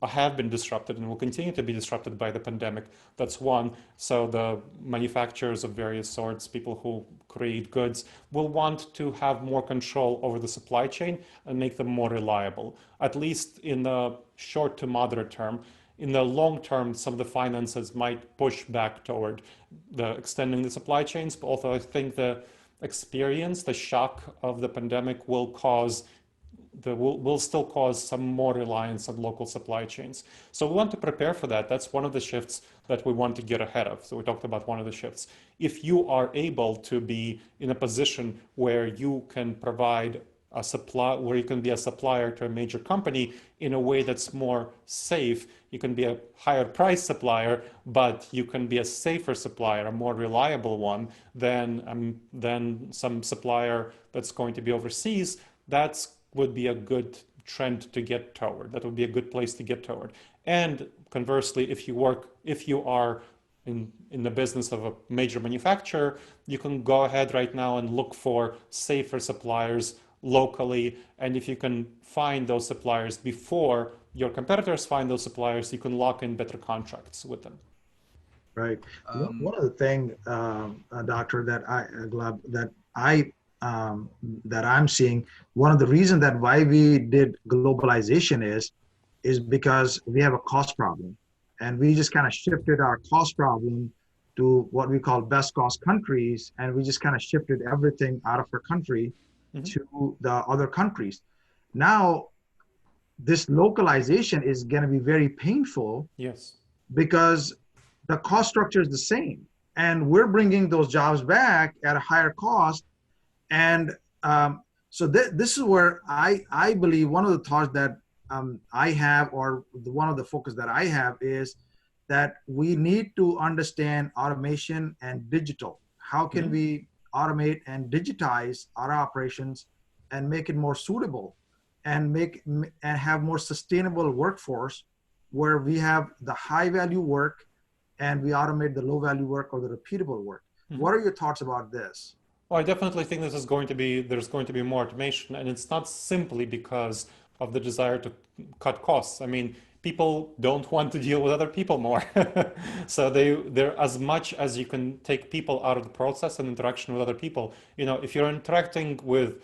have been disrupted and will continue to be disrupted by the pandemic. That's one. So the manufacturers of various sorts, people who create goods, will want to have more control over the supply chain and make them more reliable, at least in the short to moderate term. In the long term, some of the finances might push back toward the extending the supply chains, but also I think the experience, the shock of the pandemic will still cause some more reliance on local supply chains. So we want to prepare for that. That's one of the shifts that we want to get ahead of. So we talked about one of the shifts. If you are able to be in a position where you can provide a supply, where you can be a supplier to a major company in a way that's more safe, you can be a higher price supplier, but you can be a safer supplier, a more reliable one than some supplier that's going to be overseas. That's would be a good trend to get toward. That would be a good place to get toward. And conversely, if you are in the business of a major manufacturer, you can go ahead right now and look for safer suppliers locally. And if you can find those suppliers before your competitors find those suppliers, you can lock in better contracts with them. Right. One of the things, Doctor, that I'm seeing, one of the reasons that why we did globalization is because we have a cost problem, and we just kind of shifted our cost problem to what we call best cost countries, and we just kind of shifted everything out of our country to the other countries. Now, this localization is going to be very painful. Yes. Because the cost structure is the same, and we're bringing those jobs back at a higher cost. And so this is where I believe one of the thoughts that I have, or one of the focus that I have, is that we need to understand automation and digital. How can we automate and digitize our operations and make it more suitable and have more sustainable workforce, where we have the high value work and we automate the low value work or the repeatable work. What are your thoughts about this? Well, I definitely think there's going to be more automation, and it's not simply because of the desire to cut costs. I mean, people don't want to deal with other people more. So they're, as much as you can take people out of the process and interaction with other people, if you're interacting with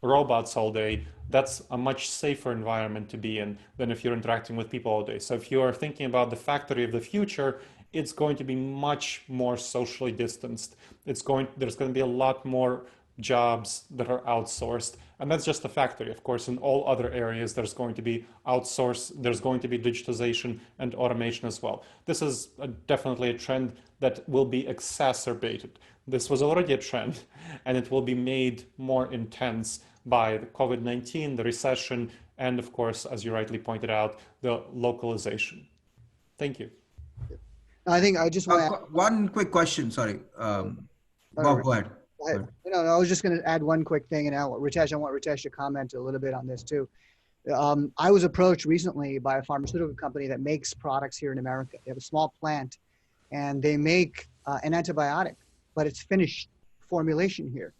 robots all day, that's a much safer environment to be in than if you're interacting with people all day. So if you are thinking about the factory of the future, it's going to be much more socially distanced. There's going to be a lot more jobs that are outsourced, and that's just a factory. Of course, in all other areas, there's going to be there's going to be digitization and automation as well. This is definitely a trend that will be exacerbated. This was already a trend, and it will be made more intense by the COVID-19, the recession, and of course, as you rightly pointed out, the localization. Thank you. I think I just want to one quick question. Sorry. Bob, go ahead. No, I was just going to add one quick thing, and I want Ritesh to comment a little bit on this too. I was approached recently by a pharmaceutical company that makes products here in America. They have a small plant, and they make an antibiotic, but it's finished formulation here.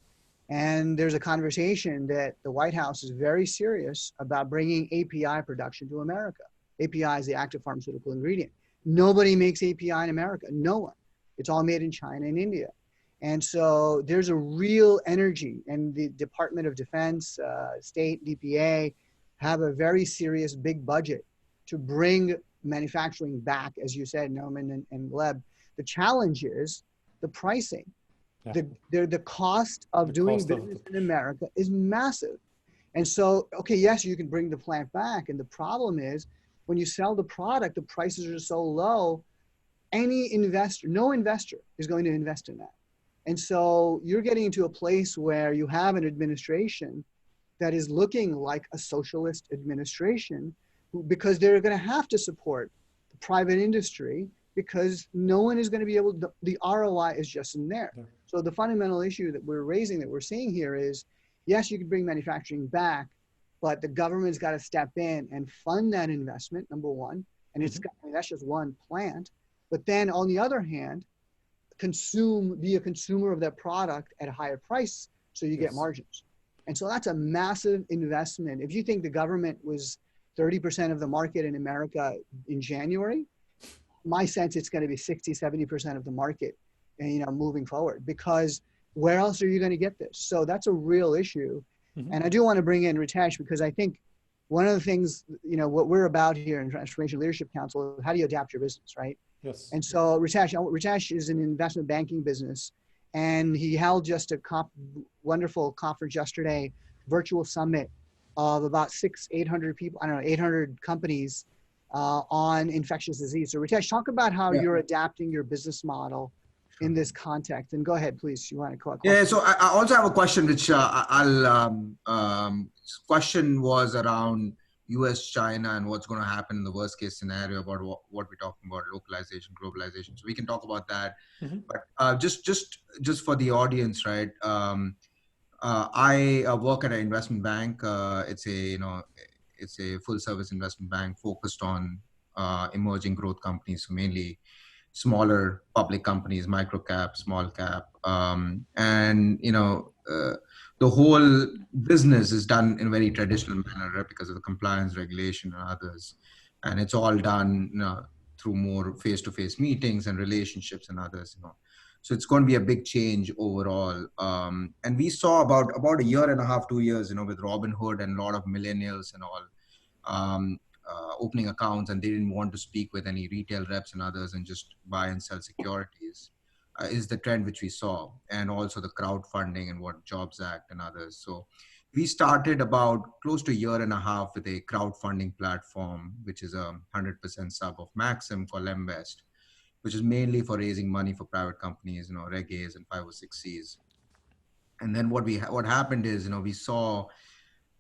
And there's a conversation that the White House is very serious about bringing API production to America. API is the active pharmaceutical ingredient. Nobody makes API in America, no one. It's all made in China and India. And so there's a real energy, and the Department of Defense, state, DPA, have a very serious big budget to bring manufacturing back, as you said, Norman and Gleb. The challenge is the pricing. Yeah. The cost of doing business in America is massive. And so, okay, yes, you can bring the plant back. And the problem is when you sell the product, the prices are so low, no investor is going to invest in that. And so you're getting into a place where you have an administration that is looking like a socialist administration because they're going to have to support the private industry because no one is going to be able to, the ROI is just in there. Yeah. So the fundamental issue that we're raising, that we're seeing here is, yes, you can bring manufacturing back, but the government's got to step in and fund that investment, number one. And that's just one plant. But then on the other hand, be a consumer of that product at a higher price so you get margins. And so that's a massive investment. If you think the government was 30% of the market in America in January, my sense it's going to be 60, 70% of the market, moving forward, because where else are you going to get this? So that's a real issue. Mm-hmm. And I do want to bring in Ritesh, because I think one of the things, what we're about here in Transformation Leadership Council is how do you adapt your business, right? Yes. And so Ritesh is an investment banking business, and he held just a wonderful conference yesterday, virtual summit of about 800 people, 800 companies on infectious disease. So Ritesh, talk about how you're adapting your business model in this context. And go ahead, please. You want to call it? Yeah, so I also have a question, which question was around US, China, and what's going to happen in the worst case scenario about what we're talking about, localization, globalization. So we can talk about that. Mm-hmm. But just for the audience, right? I work at an investment bank. It's a full service investment bank focused on emerging growth companies, so mainly smaller public companies, micro cap, small cap, and the whole business is done in a very traditional manner, right, because of the compliance, regulation, and others, and it's all done through more face-to-face meetings and relationships and others. So it's going to be a big change overall. And we saw about a year and a half, 2 years, with Robinhood and a lot of millennials and all opening accounts, and they didn't want to speak with any retail reps and others and just buy and sell securities is the trend which we saw. And also the crowdfunding and what Jobs Act and others. So we started about close to a year and a half with a crowdfunding platform, which is a 100% sub of Maxim called Lemvest, which is mainly for raising money for private companies, Reg A's and 506Cs. And then what happened is, we saw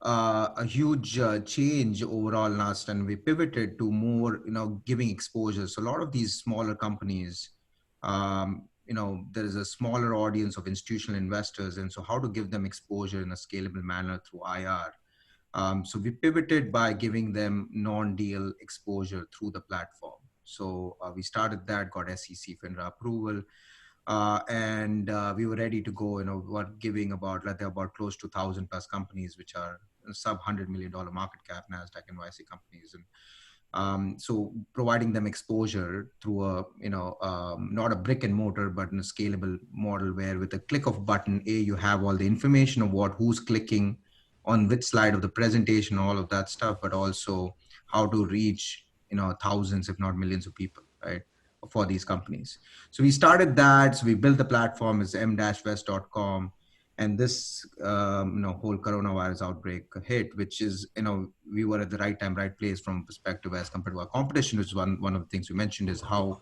a huge change overall last, and we pivoted to more, giving exposure. So a lot of these smaller companies, there is a smaller audience of institutional investors, and so how to give them exposure in a scalable manner through IR. So we pivoted by giving them non-deal exposure through the platform. So we started that, got SEC FINRA approval, and we were ready to go. We're giving about close to 1,000 plus companies, which are sub $100 million market cap NASDAQ and NYSE companies, and so providing them exposure through a not a brick and mortar, but in a scalable model where with a click of button, you have all the information of who's clicking on which slide of the presentation, all of that stuff, but also how to reach thousands, if not millions of people, right, for these companies. So we started that. So we built the platform as m-west.com. And this, whole coronavirus outbreak hit, which is, we were at the right time, right place from a perspective as compared to our competition, which is one of the things we mentioned is how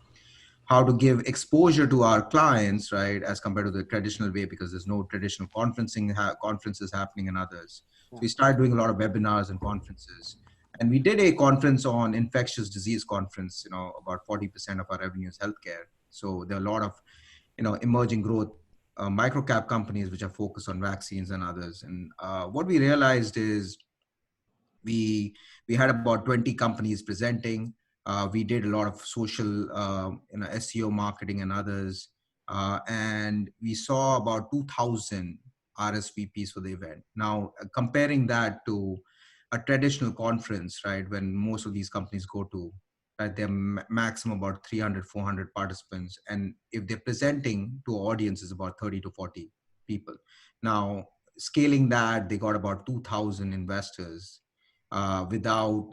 to give exposure to our clients, right, as compared to the traditional way, because there's no traditional conferences happening and others. So we started doing a lot of webinars and conferences. And we did a conference on infectious disease conference, about 40% of our revenue is healthcare. So there are a lot of, emerging growth microcap companies which are focused on vaccines and others. And what we realized is we had about 20 companies presenting. We did a lot of social, SEO marketing and others. And we saw about 2,000 RSVPs for the event. Now, comparing that to a traditional conference, right, when most of these companies go to, right, they're maximum about 300, 400 participants. And if they're presenting to audiences about 30 to 40 people. Now, scaling that, they got about 2,000 investors without,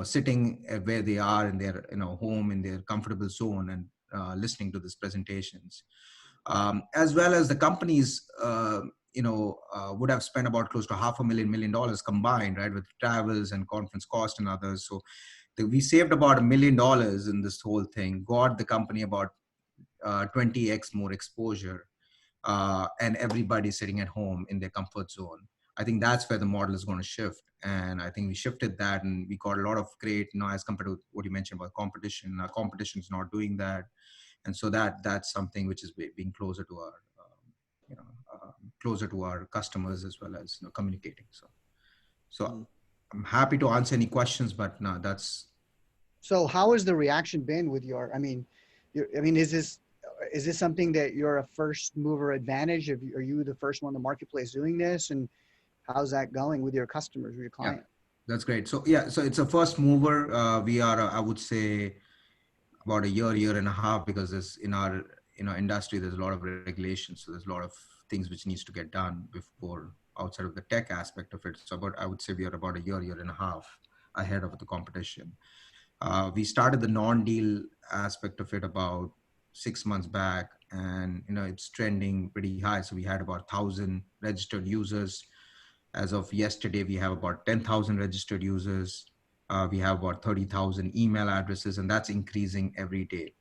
sitting where they are in their, home, in their comfortable zone and listening to these presentations. As well as the companies, would have spent about close to $500,000 million combined, right, with travels and conference cost and others. So we saved about $1 million in this whole thing, got the company about 20x more exposure, and everybody sitting at home in their comfort zone. I think that's where the model is going to shift. And I think we shifted that, and we got a lot of great, as compared to what you mentioned about competition. Our competition is not doing that. And so that's something which is being closer to our, closer to our customers as well as communicating. So I'm happy to answer any questions, but no, that's. So how has the reaction been with your? Is this something that you're a first mover advantage? Are you the first one in the marketplace doing this? And how's that going with your customers, with your clients? Yeah, that's great. So so it's a first mover. We are, I would say, about a year and a half, because there's in our industry, there's a lot of regulations. So there's a lot of things which needs to get done before, outside of the tech aspect of it. So I would say we are about a year and a half ahead of the competition. We started the non-deal aspect of it about 6 months back, and it's trending pretty high. So we had about 1,000 registered users. As of yesterday, we have about 10,000 registered users. We have about 30,000 email addresses, and that's increasing every day.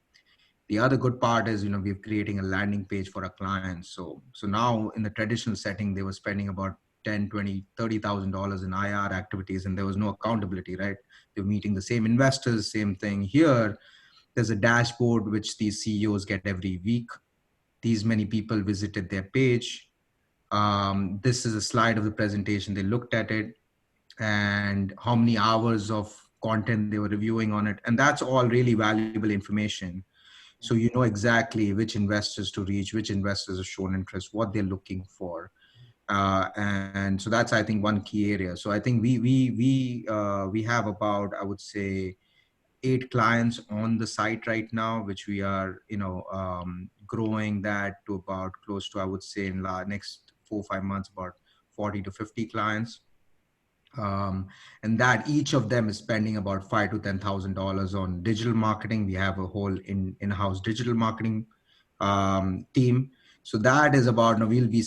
The other good part is, we're creating a landing page for our clients. So now in the traditional setting, they were spending about $10, $20, $30,000 in IR activities, and there was no accountability, right? They're meeting the same investors, same thing here. There's a dashboard which these CEOs get every week. These many people visited their page. This is a slide of the presentation. They looked at it and how many hours of content they were reviewing on it. And that's all really valuable information. So you know exactly which investors to reach, which investors have shown interest, what they're looking for. And so that's, I think, one key area. So I think we have about, I would say, 8 clients on the site right now, which we are, growing that to about close to, I would say, in the next 4 or 5 months, about 40 to 50 clients. And that each of them is spending about $5,000 to $10,000 on digital marketing. We have a whole in-house digital marketing team. So that is about, we'll be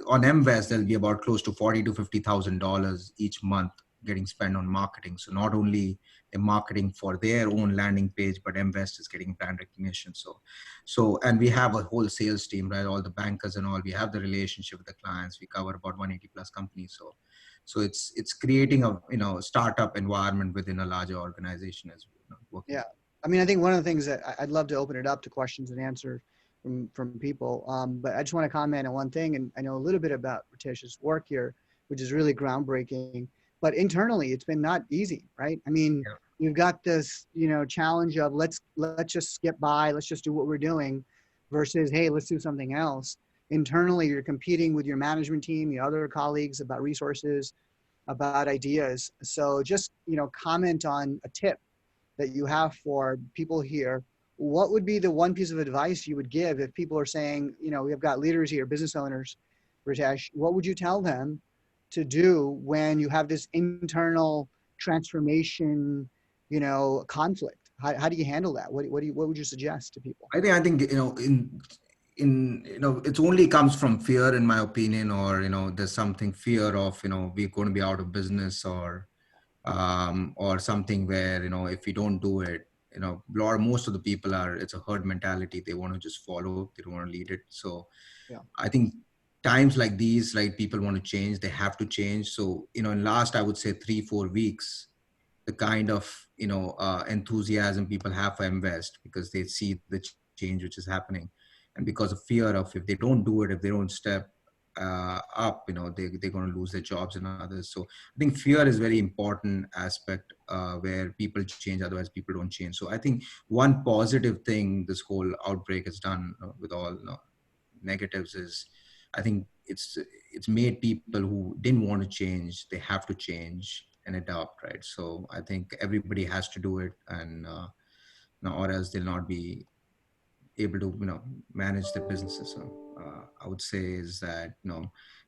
on MVest, there'll be about close to $40,000 to $50,000 each month getting spent on marketing. So not only the marketing for their own landing page, but MVest is getting brand recognition. So, and we have a whole sales team, right? All the bankers and all, we have the relationship with the clients. We cover about 180 plus companies. So it's creating a startup environment within a larger organization as well. Yeah. I think one of the things that I'd love to open it up to questions and answers from people. But I just want to comment on one thing, and I know a little bit about Ritesh's work here, which is really groundbreaking. But internally, it's been not easy, right? You've got this, challenge of let's just skip by, let's just do what we're doing, versus, hey, let's do something else. Internally, you're competing with your management team, your other colleagues about resources, about ideas. So just, comment on a tip that you have for people here. What would be the one piece of advice you would give if people are saying, we've got leaders here, business owners, Ritesh, what would you tell them to do when you have this internal transformation, conflict? How do you handle that? What would you suggest to people? I think it only comes from fear, in my opinion, or there's something fear of we're going to be out of business, or something where if we don't do it, most of the people it's a herd mentality. They want to just follow, they don't want to lead it. So yeah. I think times like these, like people want to change, they have to change. So, in last, I would say 3-4 weeks, the kind of, enthusiasm people have for invest because they see the change which is happening. And because of fear of if they don't do it, if they don't step up, they're going to lose their jobs and others. So I think fear is very important aspect where people change, otherwise people don't change. So I think one positive thing this whole outbreak has done with all negatives is, I think it's made people who didn't want to change, they have to change and adopt, right? So I think everybody has to do it, and or else they'll not be able to manage their businesses. So I would say is that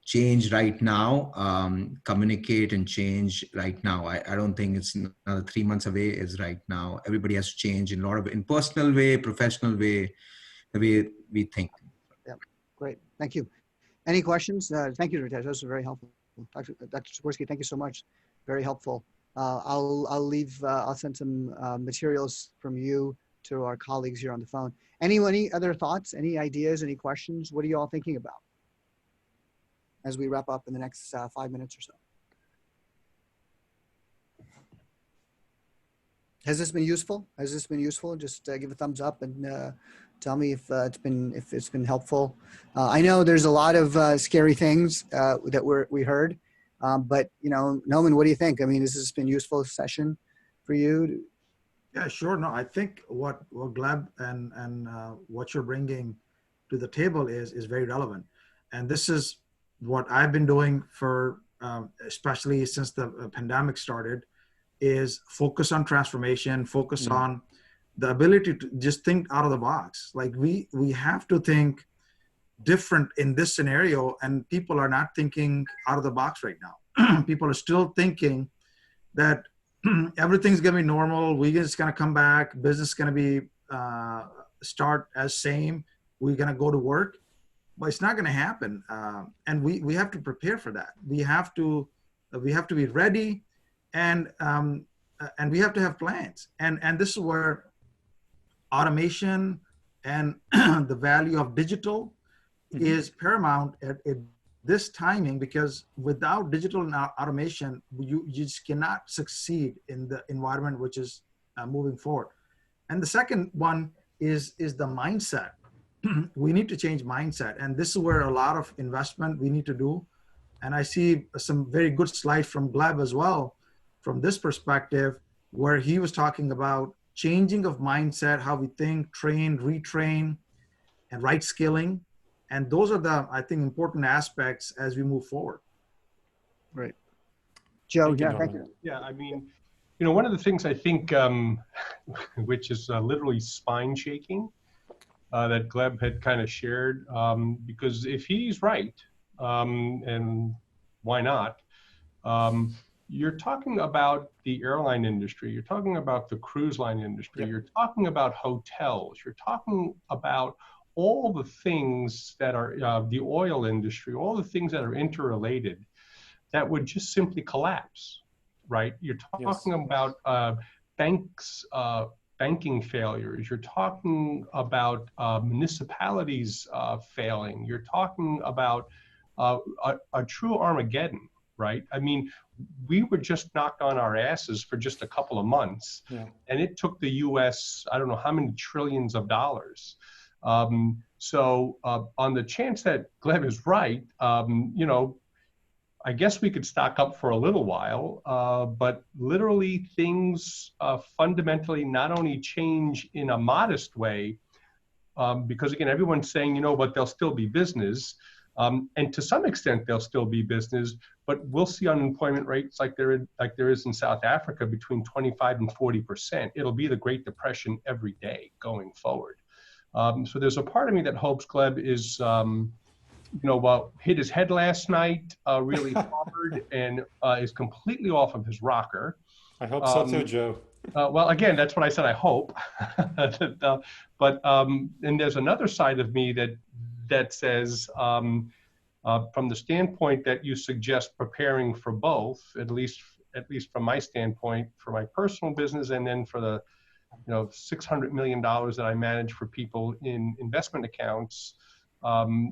change right now, communicate and change right now. I don't think it's another 3 months away. Is right now. Everybody has to change in a lot of, in personal way, professional way, the way we think. Yeah, great. Thank you. Any questions? Thank you, Ritesh. That was very helpful. Dr. Tsipursky, thank you so much. Very helpful. I'll send some materials from you to our colleagues here on the phone. Any other thoughts, any ideas, any questions? What are you all thinking about as we wrap up in the next 5 minutes or so? Has this been useful? Has this been useful? Just give a thumbs up and tell me if it's been helpful. I know there's a lot of scary things that we heard, but Noman, what do you think? I mean, has this been a useful session for you? Yeah, sure. No, I think what Gleb and what you're bringing to the table is very relevant, and this is what I've been doing for especially since the pandemic started, is focus on transformation, focus on the ability to just think out of the box. Like we have to think different in this scenario, and people are not thinking out of the box right now. People are still thinking that everything's gonna be normal, we're just gonna come back, business is gonna be start as same, we're gonna go to work, but it's not gonna happen. And we have to prepare for that. We have to be ready, and we have to have plans. And this is where automation and the value of digital is paramount at this timing, because without digital and automation, you just cannot succeed in the environment which is moving forward. And the second one is the mindset. We need to change mindset, and this is where a lot of investment we need to do. And I see some very good slides from Gleb as well, from this perspective, where he was talking about changing of mindset, how we think, train, retrain, and right skilling. And those are the, I think, important aspects as we move forward. Right. Joe, thank you. Yeah, I mean, one of the things I think, which is literally spine shaking, that Gleb had kind of shared, because if he's right, and why not, you're talking about the airline industry, you're talking about the cruise line industry, you're talking about hotels, you're talking about all the things that are the oil industry, all the things that are interrelated that would just simply collapse, right? You're talking about banks, banking failures. You're talking about municipalities failing. You're talking about a true Armageddon, right? I mean, we were just knocked on our asses for just a couple of months, and it took the U.S. I don't know how many trillions of dollars. So on the chance that Gleb is right, I guess we could stock up for a little while, but literally things fundamentally not only change in a modest way, because again, everyone's saying, but there'll still be business. And to some extent, there'll still be business, but we'll see unemployment rates like there is in South Africa between 25 and 40%. It'll be the Great Depression every day going forward. So there's a part of me that hopes Gleb is, hit his head last night really hard and is completely off of his rocker. I hope so too, Joe. Well, again, that's what I said, I hope. But and there's another side of me that says, from the standpoint that you suggest preparing for both, at least from my standpoint, for my personal business, and then for the $600 million that I manage for people in investment accounts,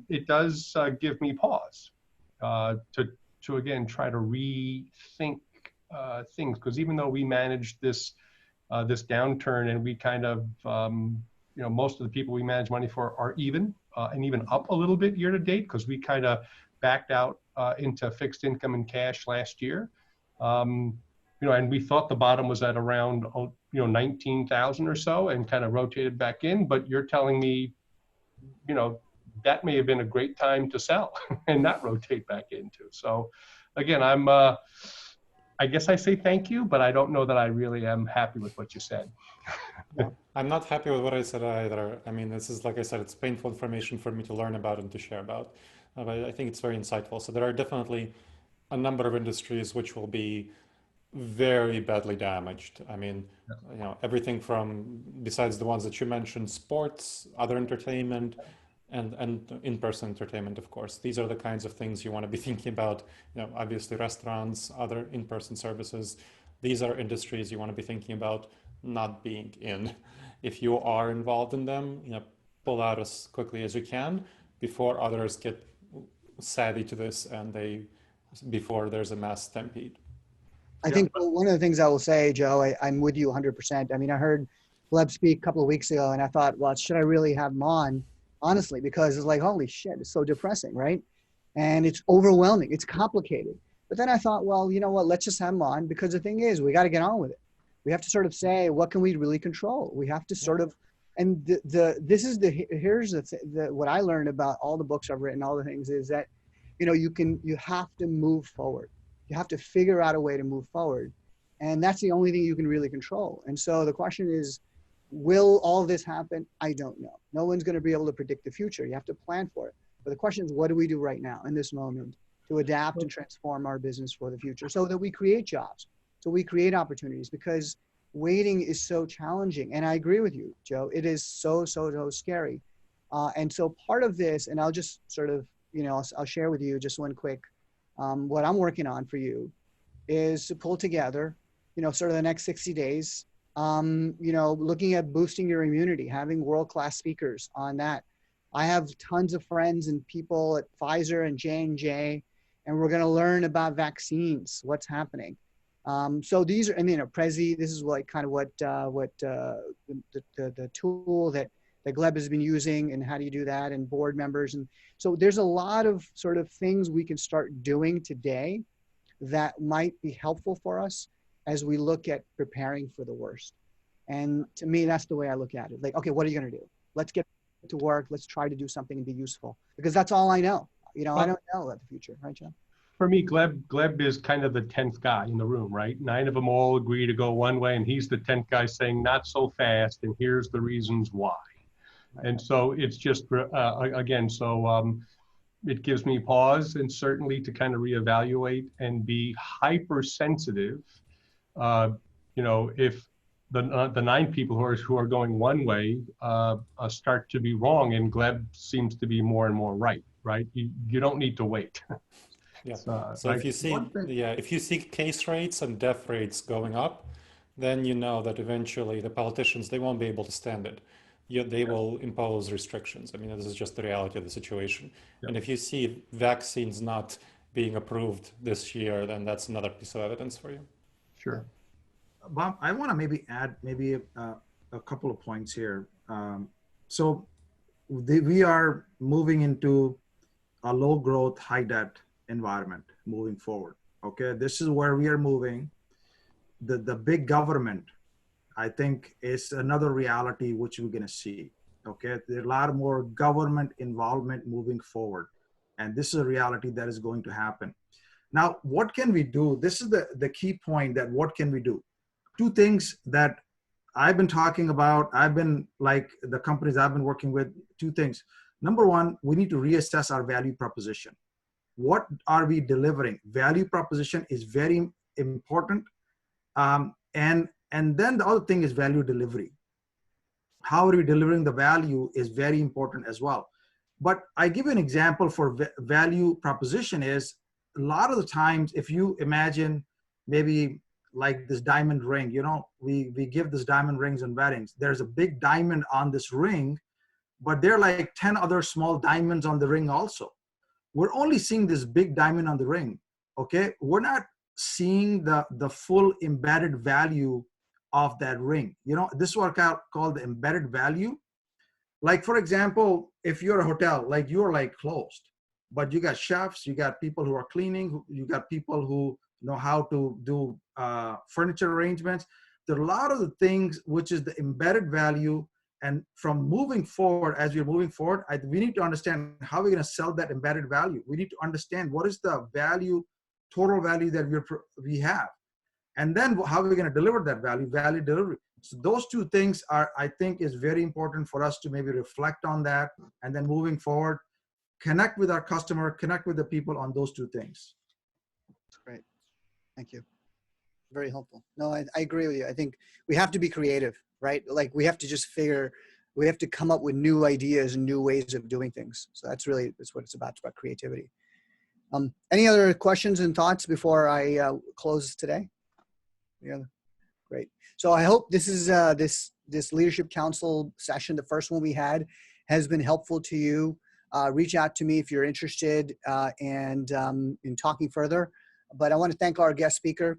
it does give me pause to again try to rethink things, because even though we managed this this downturn and we kind of you know, most of the people we manage money for are even and even up a little bit year to date, because we kind of backed out into fixed income and cash last year. You know, and we thought the bottom was at around, you know, 19,000 or so, and kind of rotated back in. But you're telling me, you know, that may have been a great time to sell and not rotate back into. So again, I guess I say thank you, but I don't know that I really am happy with what you said. Yeah, I'm not happy with what I said either. I mean, this is, like I said, it's painful information for me to learn about and to share about. But I think it's very insightful. So there are definitely a number of industries which will be very badly damaged. I mean, you know, everything from, besides the ones that you mentioned, sports, other entertainment, and in-person entertainment, of course. These are the kinds of things you want to be thinking about. You know, obviously restaurants, other in-person services. These are industries you want to be thinking about not being in. If you are involved in them, you know, pull out as quickly as you can before others get savvy to this and before there's a mass stampede. I think one of the things I will say, Joe, I'm with you 100%. I mean, I heard Gleb speak a couple of weeks ago and I thought, well, should I really have him on? Honestly, because it's like, holy shit, it's so depressing, right? And it's overwhelming, it's complicated. But then I thought, well, you know what, let's just have him on, because the thing is, we got to get on with it. We have to sort of say, what can we really control? We have to sort of, and here's what I learned about all the books I've written, all the things, is that, you know, you have to move forward. You have to figure out a way to move forward. And that's the only thing you can really control. And so the question is, will all this happen? I don't know. No one's going to be able to predict the future. You have to plan for it. But the question is, what do we do right now in this moment to adapt and transform our business for the future so that we create jobs, so we create opportunities? Because waiting is so challenging. And I agree with you, Joe. It is so scary. And so part of this, and I'll just sort of, you know, I'll share with you just one quick, what I'm working on for you is to pull together, you know, sort of the next 60 days, you know, looking at boosting your immunity, having world-class speakers on that. I have tons of friends and people at Pfizer and J&J, and we're going to learn about vaccines, what's happening. So these are, I mean, Prezi, this is like kind of what the tool that Gleb has been using, and how do you do that, and board members. And so there's a lot of sort of things we can start doing today that might be helpful for us as we look at preparing for the worst. And to me, that's the way I look at it. Like, okay, what are you going to do? Let's get to work. Let's try to do something and be useful, because that's all I know. You know, I don't know about the future, right, John? For me, Gleb is kind of the 10th guy in the room, right? 9 of them all agree to go one way, and he's the 10th guy saying, not so fast, and here's the reasons why. And so it's just, again, so it gives me pause, and certainly to kind of reevaluate and be hypersensitive. You know, if the 9 people who are going one way start to be wrong, and Gleb seems to be more and more right? You don't need to wait. Yeah. So if you see, if you see case rates and death rates going up, then you know that eventually the politicians, they won't be able to stand it. They will impose restrictions. I mean, this is just the reality of the situation. Yeah. And if you see vaccines not being approved this year, then that's another piece of evidence for you. Sure. Bob, I want to maybe add a couple of points here. So we are moving into a low growth, high debt environment moving forward. Okay, this is where we are moving. The big government, I think, is another reality which we're going to see. Okay, there's a lot more government involvement moving forward, and this is a reality that is going to happen. Now, what can we do? This is the key point, that what can we do? 2 things that I've been talking about, I've been like the companies I've been working with, 2 things. Number 1, we need to reassess our value proposition. What are we delivering? Value proposition is very important. And then the other thing is value delivery. How are we delivering the value is very important as well. But I give you an example for value proposition is, a lot of the times, if you imagine maybe like this diamond ring, you know, we give this diamond rings and weddings. There's a big diamond on this ring, but there are like 10 other small diamonds on the ring also. We're only seeing this big diamond on the ring, okay? We're not seeing the full embedded value of that ring. You know, this is what I call the embedded value. Like, for example, if you're a hotel, like you're like closed, but you got chefs, you got people who are cleaning, you got people who know how to do furniture arrangements. There are a lot of the things which is the embedded value. And from moving forward, as we're moving forward, we need to understand how we're going to sell that embedded value. We need to understand what is the value, total value that we have. And then how we're going to deliver that value delivery. So those two things are, I think, is very important for us to maybe reflect on that. And then moving forward, connect with our customer, connect with the people on those two things. That's great. Thank you. Very helpful. No, I agree with you. I think we have to be creative, right? Like we have to just we have to come up with new ideas and new ways of doing things. So that's what it's about. It's about creativity. Any other questions and thoughts before I close today? Yeah, great. So I hope this is this Leadership Council session, the first one we had, has been helpful to you. Reach out to me if you're interested in talking further. But I want to thank our guest speaker,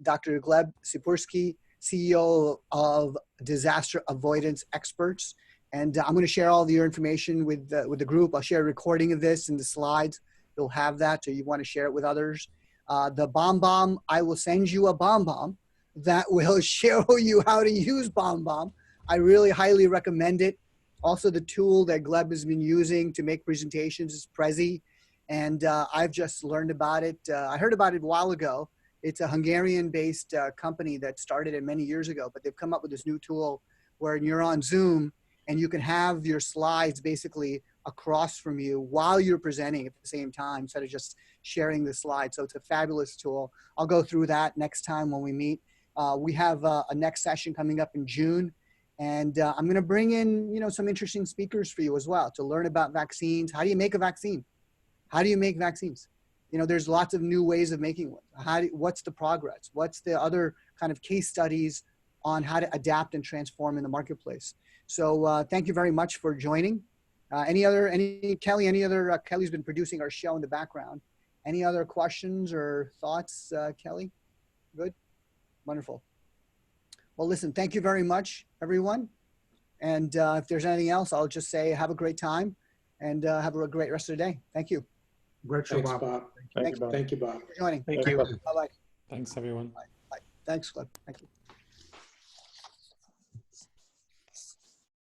Dr. Gleb Tsipursky, CEO of Disaster Avoidance Experts. And I'm going to share all of your information with the group. I'll share a recording of this and the slides. You'll have that, so you want to share it with others. The BombBomb, I will send you a BombBomb that will show you how to use BombBomb. I really highly recommend it. Also, the tool that Gleb has been using to make presentations is Prezi. And I've just learned about it. I heard about it a while ago. It's a Hungarian-based company that started it many years ago, but they've come up with this new tool where you're on Zoom and you can have your slides basically across from you while you're presenting at the same time instead of just sharing the slides. So it's a fabulous tool. I'll go through that next time when we meet. We have a next session coming up in June, and I'm going to bring in some interesting speakers for you as well to learn about vaccines. How do you make a vaccine? How do you make vaccines? There's lots of new ways of making one. What's the progress? What's the other kind of case studies on how to adapt and transform in the marketplace? So thank you very much for joining. Kelly's been producing our show in the background. Any other questions or thoughts, Kelly? Good? Wonderful. Well, listen, thank you very much, everyone. And if there's anything else, I'll just say have a great time and have a great rest of the day. Thank you. Great show, Thanks, Bob. Bob. Thank you, Thank you, Bob. Thank you for joining. Thank you. Bye-bye. Thanks, everyone. Bye. Thanks, Gleb. Thank you.